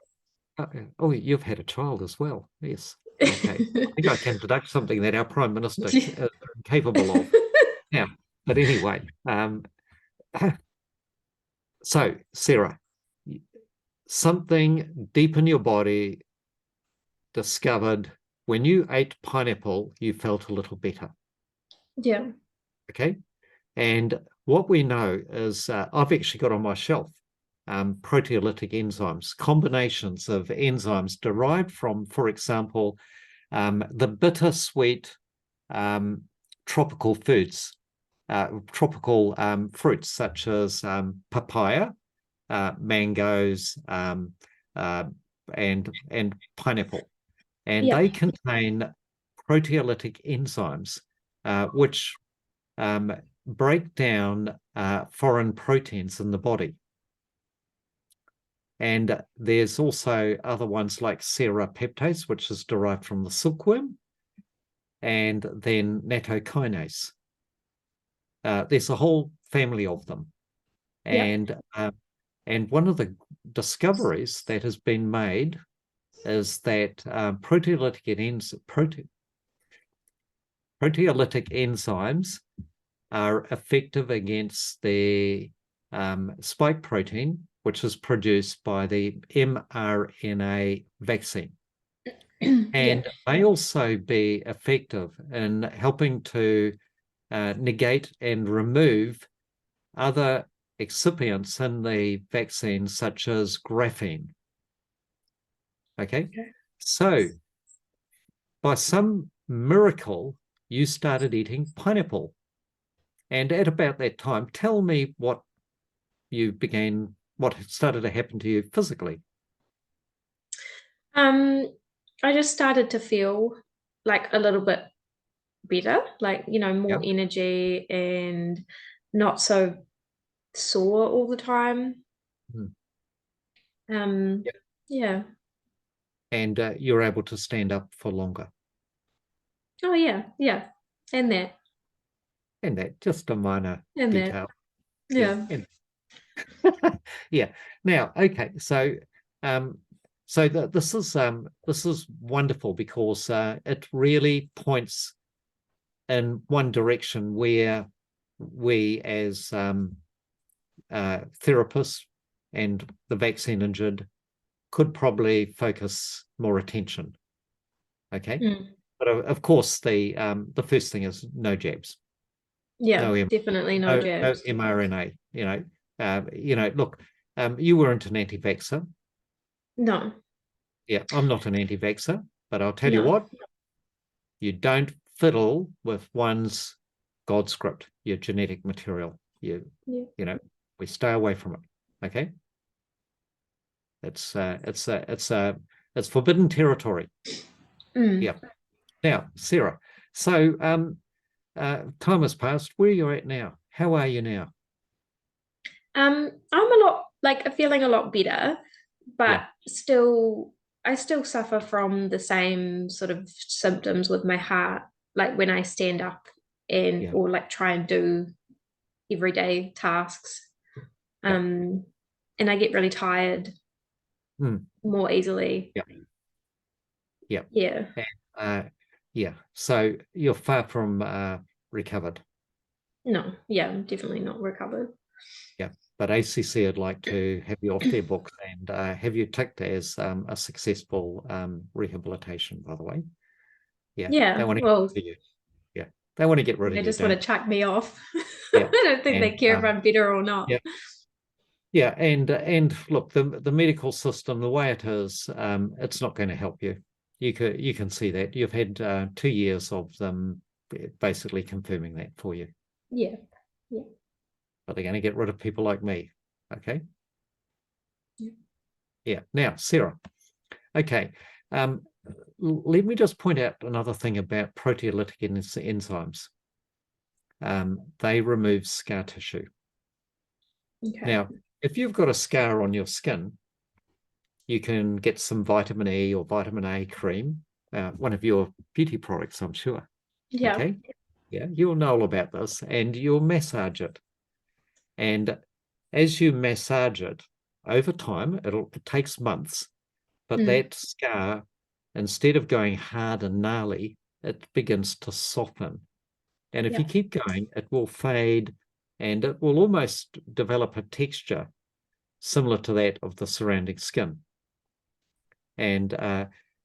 oh, you've had a child as well. Yes. Okay. I think I can deduct something that our Prime Minister is capable of. Yeah. But anyway, so Sarah, something deep in your body discovered when you ate pineapple, you felt a little better.
Yeah.
Okay. And what we know is I've actually got on my shelf proteolytic enzymes, combinations of enzymes derived from, for example, the bittersweet tropical foods, tropical fruits such as papaya, mangoes, and pineapple, and
Yeah.
they contain proteolytic enzymes, which break down foreign proteins in the body. And there's also other ones like serrapeptase, which is derived from the silkworm, and then nattokinase. There's a whole family of them.
Yeah.
And one of the discoveries that has been made is that proteolytic enzymes are effective against the spike protein, which is produced by the mRNA vaccine,
Yeah.
and may also be effective in helping to negate and remove other excipients in the vaccine, such as graphene. Okay. So, by some miracle, you started eating pineapple. And at about that time, tell me what started to happen to you physically.
Um, I just started to feel like a little bit better, like, more
Yeah.
energy and not so sore all the time.
Mm.
Um,
Yeah.
yeah.
And you're able to stand up for longer.
Oh yeah, yeah. And that.
And that just a minor
And that.
detail. Yeah.
Yeah.
And yeah. Now, okay. Um, this is wonderful because it really points in one direction where we as therapists and the vaccine injured could probably focus more attention. Okay.
Mm.
But of course, the first thing is no jabs,
Yeah,
no
definitely no
no
jabs.
mRNA. Look, you weren't an anti-vaxxer.
No,
Yeah, I'm not an anti-vaxxer, but I'll tell you
no.
what, you don't fiddle with one's God script, your genetic material.
Yeah.
We stay away from it. Okay, it's forbidden territory.
Mm.
Yeah. Now, Sarah, so time has passed. Where are you at now? How are you now?
I'm a lot like feeling a lot better,
Yeah,
but I still suffer from the same sort of symptoms with my heart, like when I stand up and
yeah,
or like try and do everyday tasks. And I get really tired more easily. Yeah.
So you're far from recovered.
No, I'm definitely not recovered.
But ACC would like to have you off their books and have you ticked as a successful rehabilitation, by the way. They want to get rid of you. They want to get rid of you.
They just want to chuck me off.
I
don't think they care if I'm better or not.
And look, the medical system, the way it is, it's not going to help you. You can see that. You've had 2 years of them basically confirming that for you. But they're going to get rid of people like me. Okay. Now, Sarah. Okay. Let me just point out another thing about proteolytic enzymes. They remove scar tissue. Now, if you've got a scar on your skin, you can get some vitamin E or vitamin A cream, one of your beauty products, I'm sure. Okay. You'll know all about this, and you'll massage it. And as you massage it over time, it takes months, but that scar, instead of going hard and gnarly, it begins to soften. And if you keep going, it will fade and it will almost develop a texture similar to that of the surrounding skin. And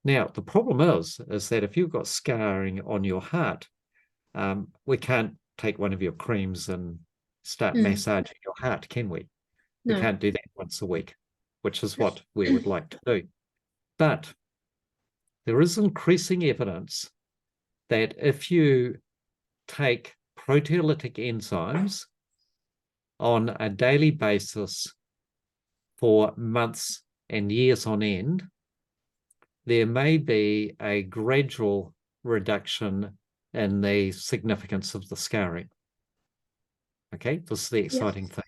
now the problem is that if you've got scarring on your heart, we can't take one of your creams and start massaging your heart, can we? We can't do that once a week, which is what we would like to do. But there is increasing evidence that if you take proteolytic enzymes on a daily basis for months and years on end, there may be a gradual reduction in the significance of the scarring. Okay, this is the exciting thing.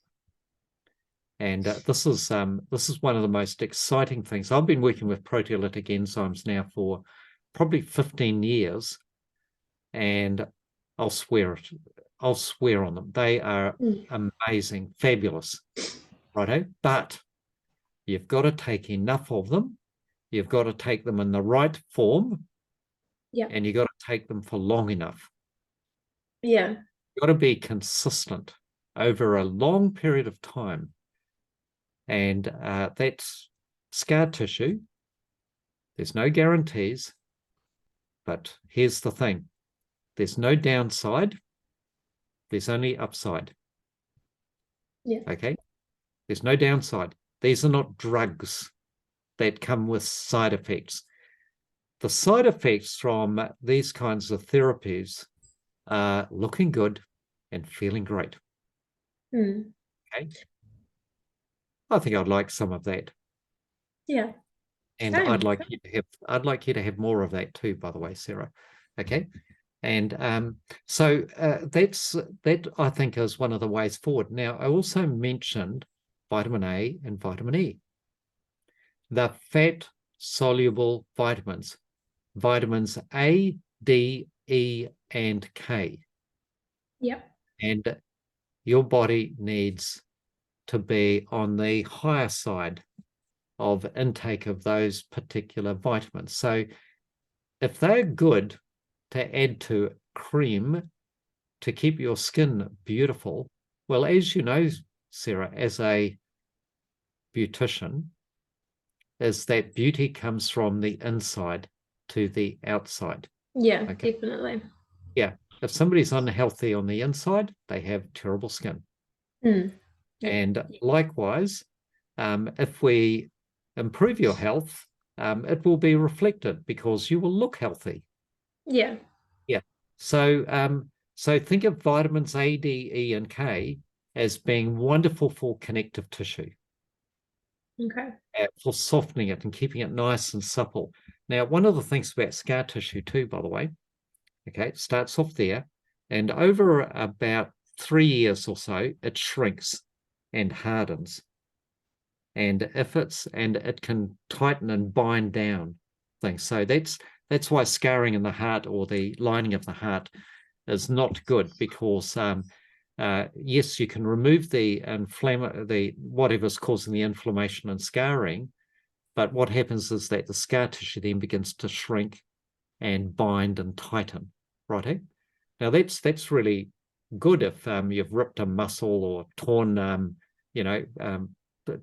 And this is one of the most exciting things. I've been working with proteolytic enzymes now for probably 15 years, and I'll swear on them. They are amazing, fabulous, righto? But you've got to take enough of them. You've got to take them in the right form, and you've got to take them for long enough. You've got to be consistent over a long period of time. And that's scar tissue. There's no guarantees, but here's the thing. There's no downside. There's only upside. Okay? There's no downside. These are not drugs that come with side effects. The side effects from these kinds of therapies are looking good and feeling great. Okay? I think I'd like some of that. And same. I'd like you to have more of that too, by the way, Sarah. Okay. And so that I think is one of the ways forward. Now, I also mentioned vitamin A and vitamin E. The fat soluble vitamins A, D, E, and K. And your body needs to be on the higher side of intake of those particular vitamins. So if they're good to add to cream to keep your skin beautiful, well, as you know, Sarah, as a beautician, is that beauty comes from the inside to the outside.
Definitely.
If somebody's unhealthy on the inside, they have terrible skin. And likewise, if we improve your health, it will be reflected because you will look healthy. So think of vitamins A, D, E, and K as being wonderful for connective tissue. For softening it and keeping it nice and supple. Now, one of the things about scar tissue too, by the way, it starts off there, and over about 3 years or so, it shrinks and hardens. And it can tighten and bind down things. So that's why scarring in the heart or the lining of the heart is not good, because yes, you can remove the whatever's causing the inflammation and scarring, but what happens is that the scar tissue then begins to shrink and bind and tighten, right? Now that's really good if you've ripped a muscle or torn,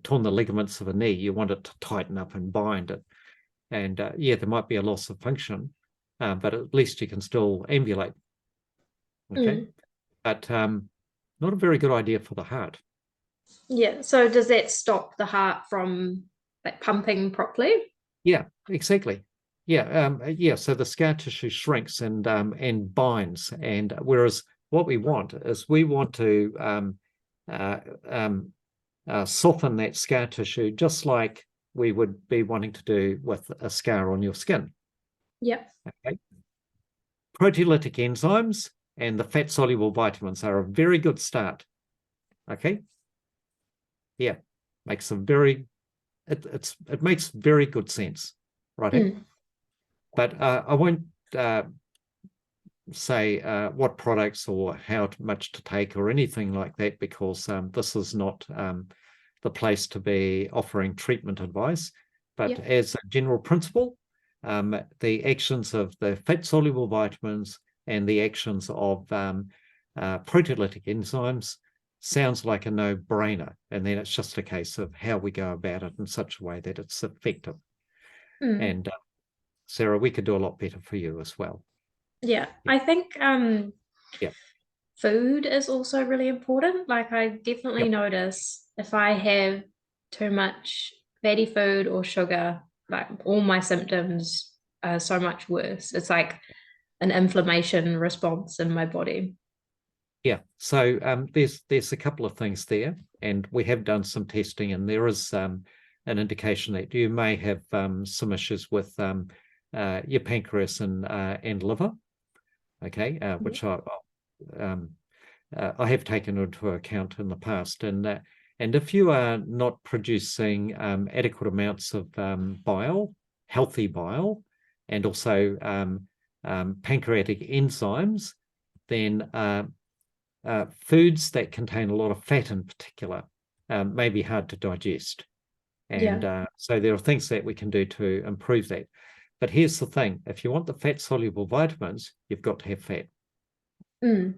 torn the ligaments of a knee. You want it to tighten up and bind it, and yeah, there might be a loss of function, but at least you can still ambulate. Okay, but not a very good idea for the heart.
Yeah. So does that stop the heart from like pumping properly?
Yeah, exactly. Yeah, yeah. So the scar tissue shrinks and binds, and whereas what we want is we want to soften that scar tissue, just like we would be wanting to do with a scar on your skin.
Yeah.
Okay. Proteolytic enzymes and the fat-soluble vitamins are a very good start. Okay. Yeah, makes a very it makes very good sense, right? But I won't say what products or how much to take or anything like that, because this is not the place to be offering treatment advice. But as a general principle, the actions of the fat-soluble vitamins and the actions of proteolytic enzymes sounds like a no-brainer. And then it's just a case of how we go about it in such a way that it's effective. And Sarah, we could do a lot better for you as well.
Yeah. I think food is also really important. Like I definitely notice if I have too much fatty food or sugar, like all my symptoms are so much worse. It's like an inflammation response in my body.
Yeah, so there's a couple of things there, and we have done some testing, and there is an indication that you may have some issues with your pancreas and liver. Okay, which I have taken into account in the past, and if you are not producing adequate amounts of bile, healthy bile, and also pancreatic enzymes, then foods that contain a lot of fat in particular may be hard to digest. And so there are things that we can do to improve that. But here's the thing. If you want the fat-soluble vitamins, you've got to have fat. If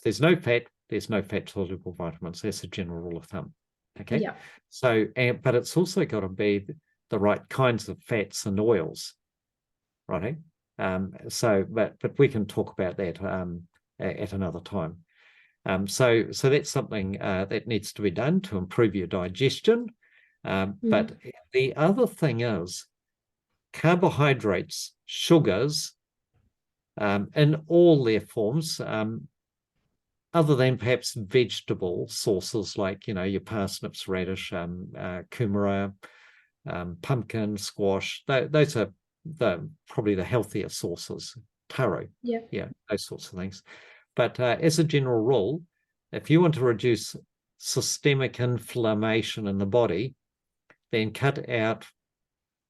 there's no fat, there's no fat-soluble vitamins. That's a general rule of thumb. Okay?
Yeah.
So, but it's also got to be the right kinds of fats and oils, right? But we can talk about that at another time. So that's something that needs to be done to improve your digestion. But the other thing is carbohydrates, sugars, in all their forms, other than perhaps vegetable sources like, your parsnips, radish, kumara, pumpkin, squash. Those are probably the healthier sources. Taro, those sorts of things. But as a general rule, if you want to reduce systemic inflammation in the body, then cut out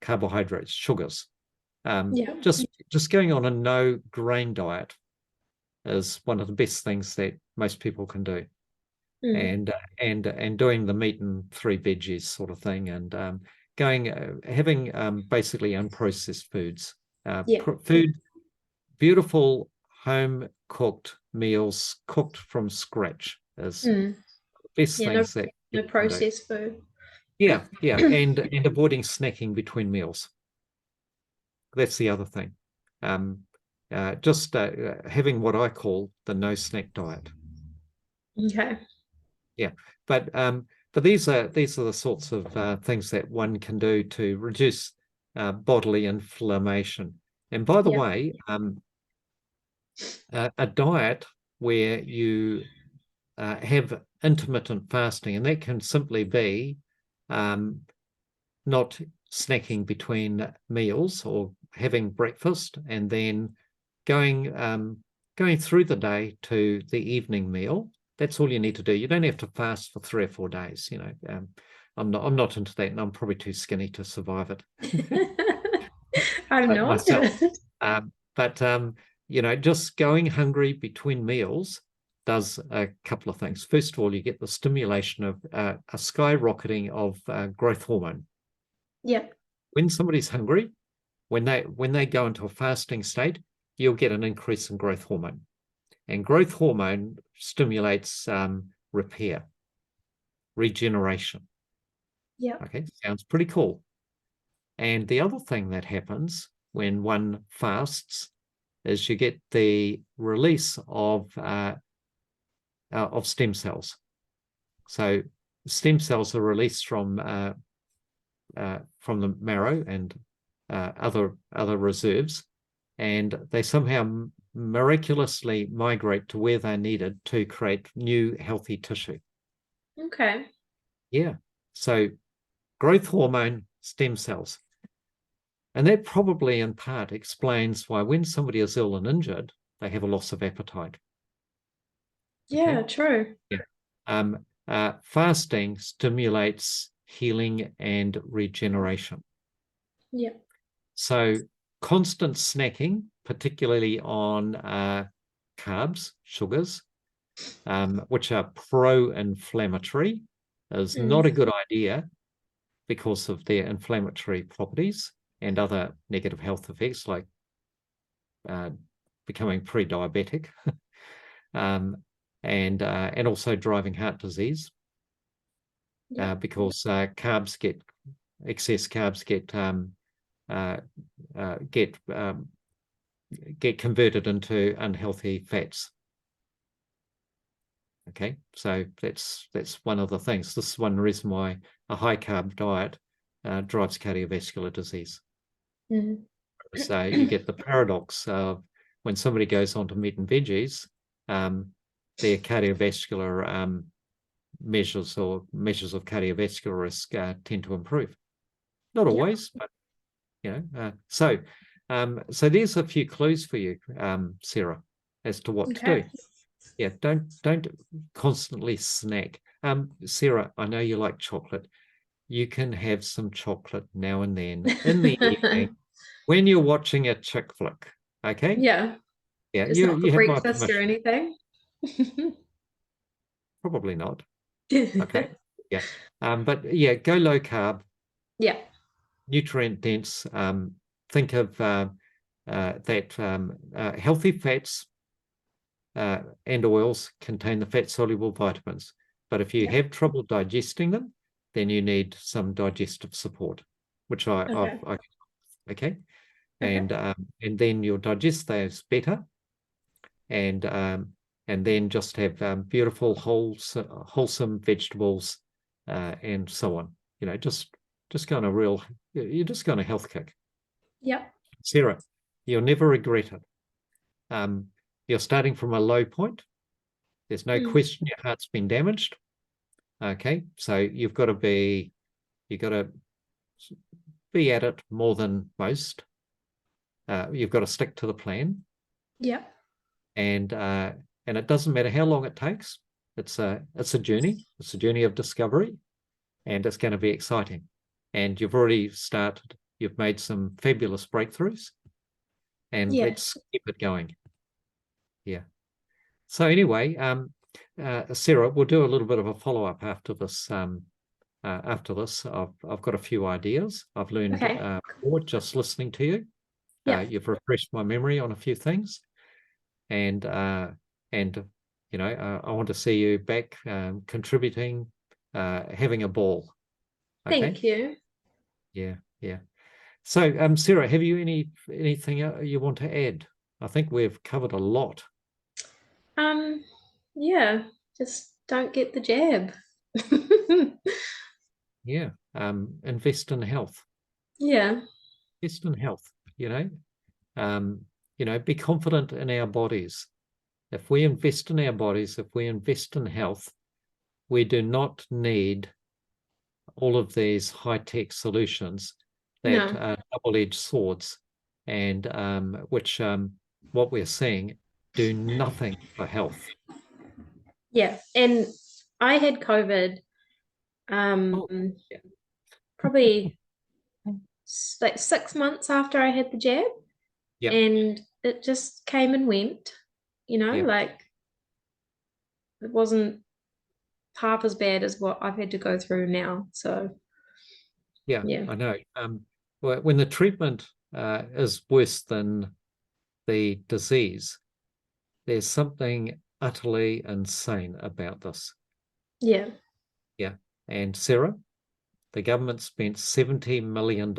carbohydrates, sugars. Just going on a no grain diet is one of the best things that most people can do. And doing the meat and 3 veggies sort of thing, and having basically unprocessed foods. Food, beautiful home cooked meals cooked from scratch is the best things that
no processed food.
Yeah, and avoiding snacking between meals. That's the other thing. Just having what I call the no snack diet.
Okay.
Yeah, but these are the sorts of things that one can do to reduce bodily inflammation. And by the way, a diet where you have intermittent fasting, and that can simply be not snacking between meals or having breakfast and then going through the day to the evening meal. That's all you need to do. You don't have to fast for 3 or 4 days. I'm not into that, and I'm probably too skinny to survive it.
I'm not
myself. But just going hungry between meals does a couple of things. First of all, you get the stimulation of a skyrocketing of growth hormone.
Yep.
When somebody's hungry, when they go into a fasting state, you'll get an increase in growth hormone. And growth hormone stimulates repair, regeneration.
Yep.
Okay, sounds pretty cool. And the other thing that happens when one fasts is you get the release of stem cells. So stem cells are released from the marrow and other reserves, and they somehow miraculously migrate to where they're needed to create new healthy tissue.
Okay.
Yeah. So growth hormone, stem cells. And that probably in part explains why when somebody is ill and injured, they have a loss of appetite.
Yeah,
Okay?
true.
Yeah. Fasting stimulates healing and regeneration.
Yeah.
So constant snacking, particularly on carbs, sugars, which are pro-inflammatory, is not a good idea because of their inflammatory properties and other negative health effects like becoming pre-diabetic and also driving heart disease because excess carbs get converted into unhealthy fats. Okay, so that's one of the things. This is one reason why a high carb diet drives cardiovascular disease. So you get the paradox of when somebody goes on to meat and veggies, their cardiovascular measures or measures of cardiovascular risk tend to improve. Not always, but so there's a few clues for you, Sarah, as to what to do. Yeah, don't constantly snack. Sarah, I know you like chocolate. You can have some chocolate now and then in the evening when you're watching a chick flick. Okay?
Yeah.
Yeah,
It's
you
not for
have my
breakfast or
permission.
anything.
Probably not. Okay. Yeah. But yeah, go low carb,
Yeah.
nutrient dense. Think of that healthy fats and oils contain the fat soluble vitamins. But if you have trouble digesting them, then you need some digestive support, which okay. And then you'll digest those better, and then just have beautiful wholesome vegetables and so on. Just go on you're just going a health kick.
Yep.
Sarah, you'll never regret it. You're starting from a low point. There's no question your heart's been damaged. Okay, so you've got to be at it more than most. You've got to stick to the plan.
Yep.
And it doesn't matter how long it takes. It's a journey. It's a journey of discovery, and it's going to be exciting. And you've already started. You've made some fabulous breakthroughs, and let's keep it going. Yeah. So anyway, Sarah, we'll do a little bit of a follow-up after this. After this, I've got a few ideas. I've learned more just listening to you. You've refreshed my memory on a few things, and I want to see you back contributing, having a ball. Okay?
Thank you.
Yeah. So, Sarah, have you anything you want to add? I think we've covered a lot.
Yeah, just don't get the jab.
Yeah. Invest in health.
Yeah.
Invest in health, be confident in our bodies. If we invest in our bodies, if we invest in health, we do not need all of these high-tech solutions that are double-edged swords and which what we're seeing do nothing for health.
Yeah. And I had COVID probably like 6 months after I had the jab.
Yep.
And it just came and went,
Yep.
like it wasn't half as bad as what I've had to go through now. So
Yeah,
yeah,
I know. When the treatment is worse than the disease, there's something utterly insane about this.
yeah,
Yeah. And Sarah, the government spent $70 million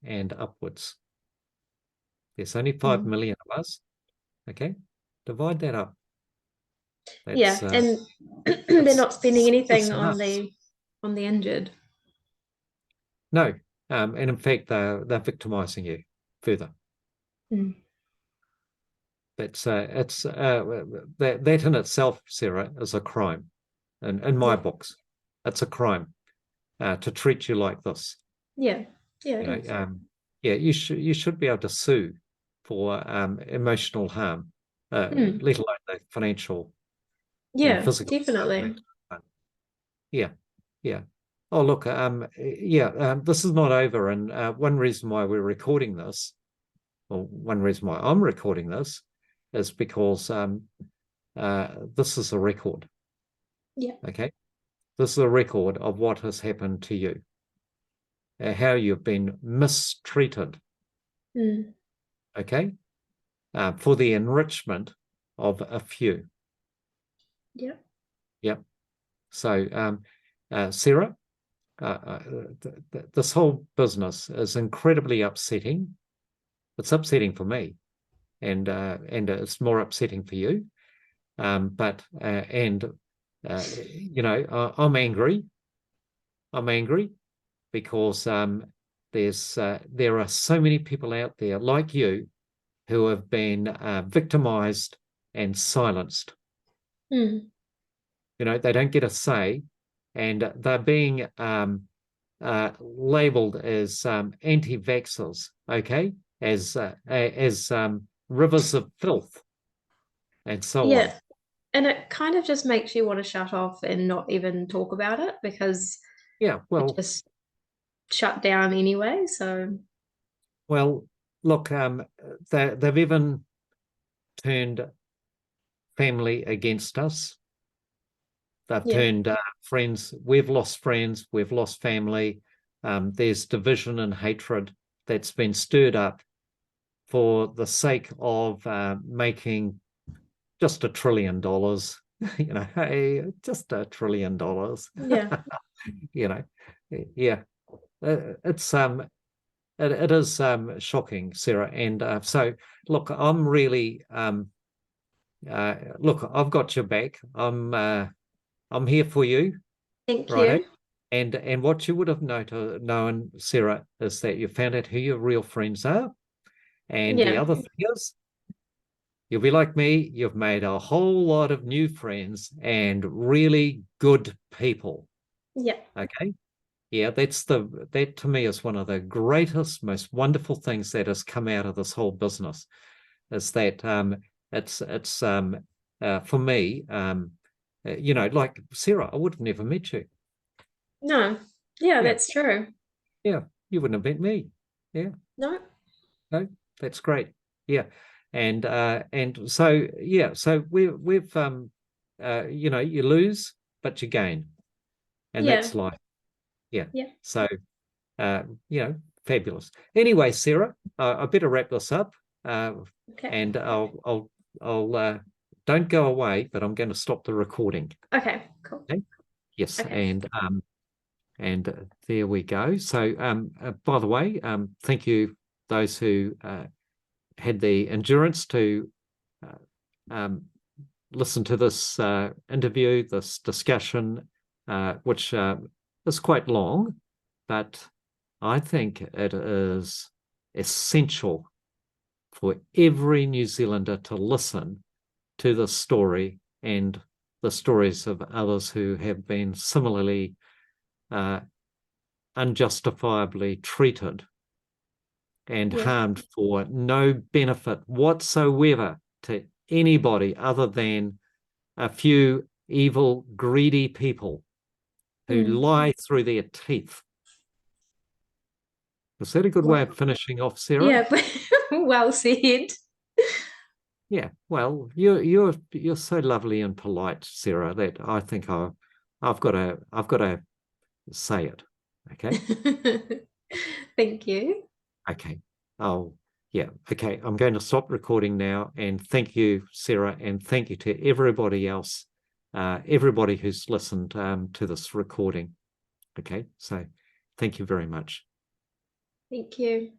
and upwards. There's only 5 million of us. Okay. Divide that up.
yeah,
That's
and they're not spending
it's
anything on
us.
the injured.
No. And in fact, they're victimizing you further.
Mm.
It's that in itself, Sarah, is a crime. In my
Yeah,
books, it's a crime to treat you like this.
yeah, yeah,
You
it
know,
is.
yeah, you should be able to sue for emotional harm,
Mm.
let alone the financial and
Yeah,
physical
definitely.
harm. Yeah, yeah. Oh, look, yeah, this is not over, and one reason why we're recording this, or one reason why I'm recording this, is because this is a record.
Yeah.
Okay, this is a record of what has happened to you, how you've been mistreated.
Mm.
Okay, for the enrichment of a few.
Yeah.
Yep. So, Sarah, this whole business is incredibly upsetting. It's upsetting for me, and it's more upsetting for you. But you know, I'm angry. I'm angry because there are so many people out there like you who have been victimized and silenced.
Mm.
You know, they don't get a say, and they're being labeled as anti-vaxxers, okay, as rivers of filth and so on.
Yeah. And it kind of just makes you want to shut off and not even talk about it because
Yeah,
it
well,
just shut down anyway. So
well, look, they've even turned family against us. They've
yeah,
turned friends. We've lost friends. We've lost family. There's division and hatred that's been stirred up for the sake of making just $1 trillion. You know, hey, just $1 trillion.
yeah,
You know, yeah, it's it is shocking, Sarah. And so, look, I'm really look, I've got your back. I'm here for you,
thank
righto.
you.
And what you would have known, Sarah, is that you found out who your real friends are. And the
Yeah,
other thing is, you'll be like me, you've made a whole lot of new friends and really good people.
yeah,
Okay. Yeah, that to me is one of the greatest, most wonderful things that has come out of this whole business. Is that it's for me, you know, like Sarah, I would have never met you.
no, yeah,
Yeah,
that's true.
yeah, you wouldn't have met me. Yeah,
No,
no, that's great. Yeah, and so yeah, so we've you know, you lose but you gain, and
yeah,
that's life. Yeah,
yeah,
so you know, fabulous. Anyway, Sarah, I better wrap this up,
okay,
and I'll don't go away, but I'm going to stop the recording.
okay, cool,
Okay. Yes,
okay,
and there we go. So, by the way, thank you those who had the endurance to um, listen to this interview, this discussion, which is quite long, but I think it is essential for every New Zealander to listen to the story and the stories of others who have been similarly unjustifiably treated and
yeah,
harmed for no benefit whatsoever to anybody other than a few evil, greedy people who
mm.
lie through their teeth. Is that a good way
Well,
of finishing off, Sarah?
yeah, well said.
Yeah, well, you're so lovely and polite, Sarah, that I think I've got to say it. Okay.
Thank you.
Okay. Oh, yeah. Okay. I'm going to stop recording now. And thank you, Sarah, and thank you to everybody else, everybody who's listened to this recording. Okay. So thank you very much.
Thank you.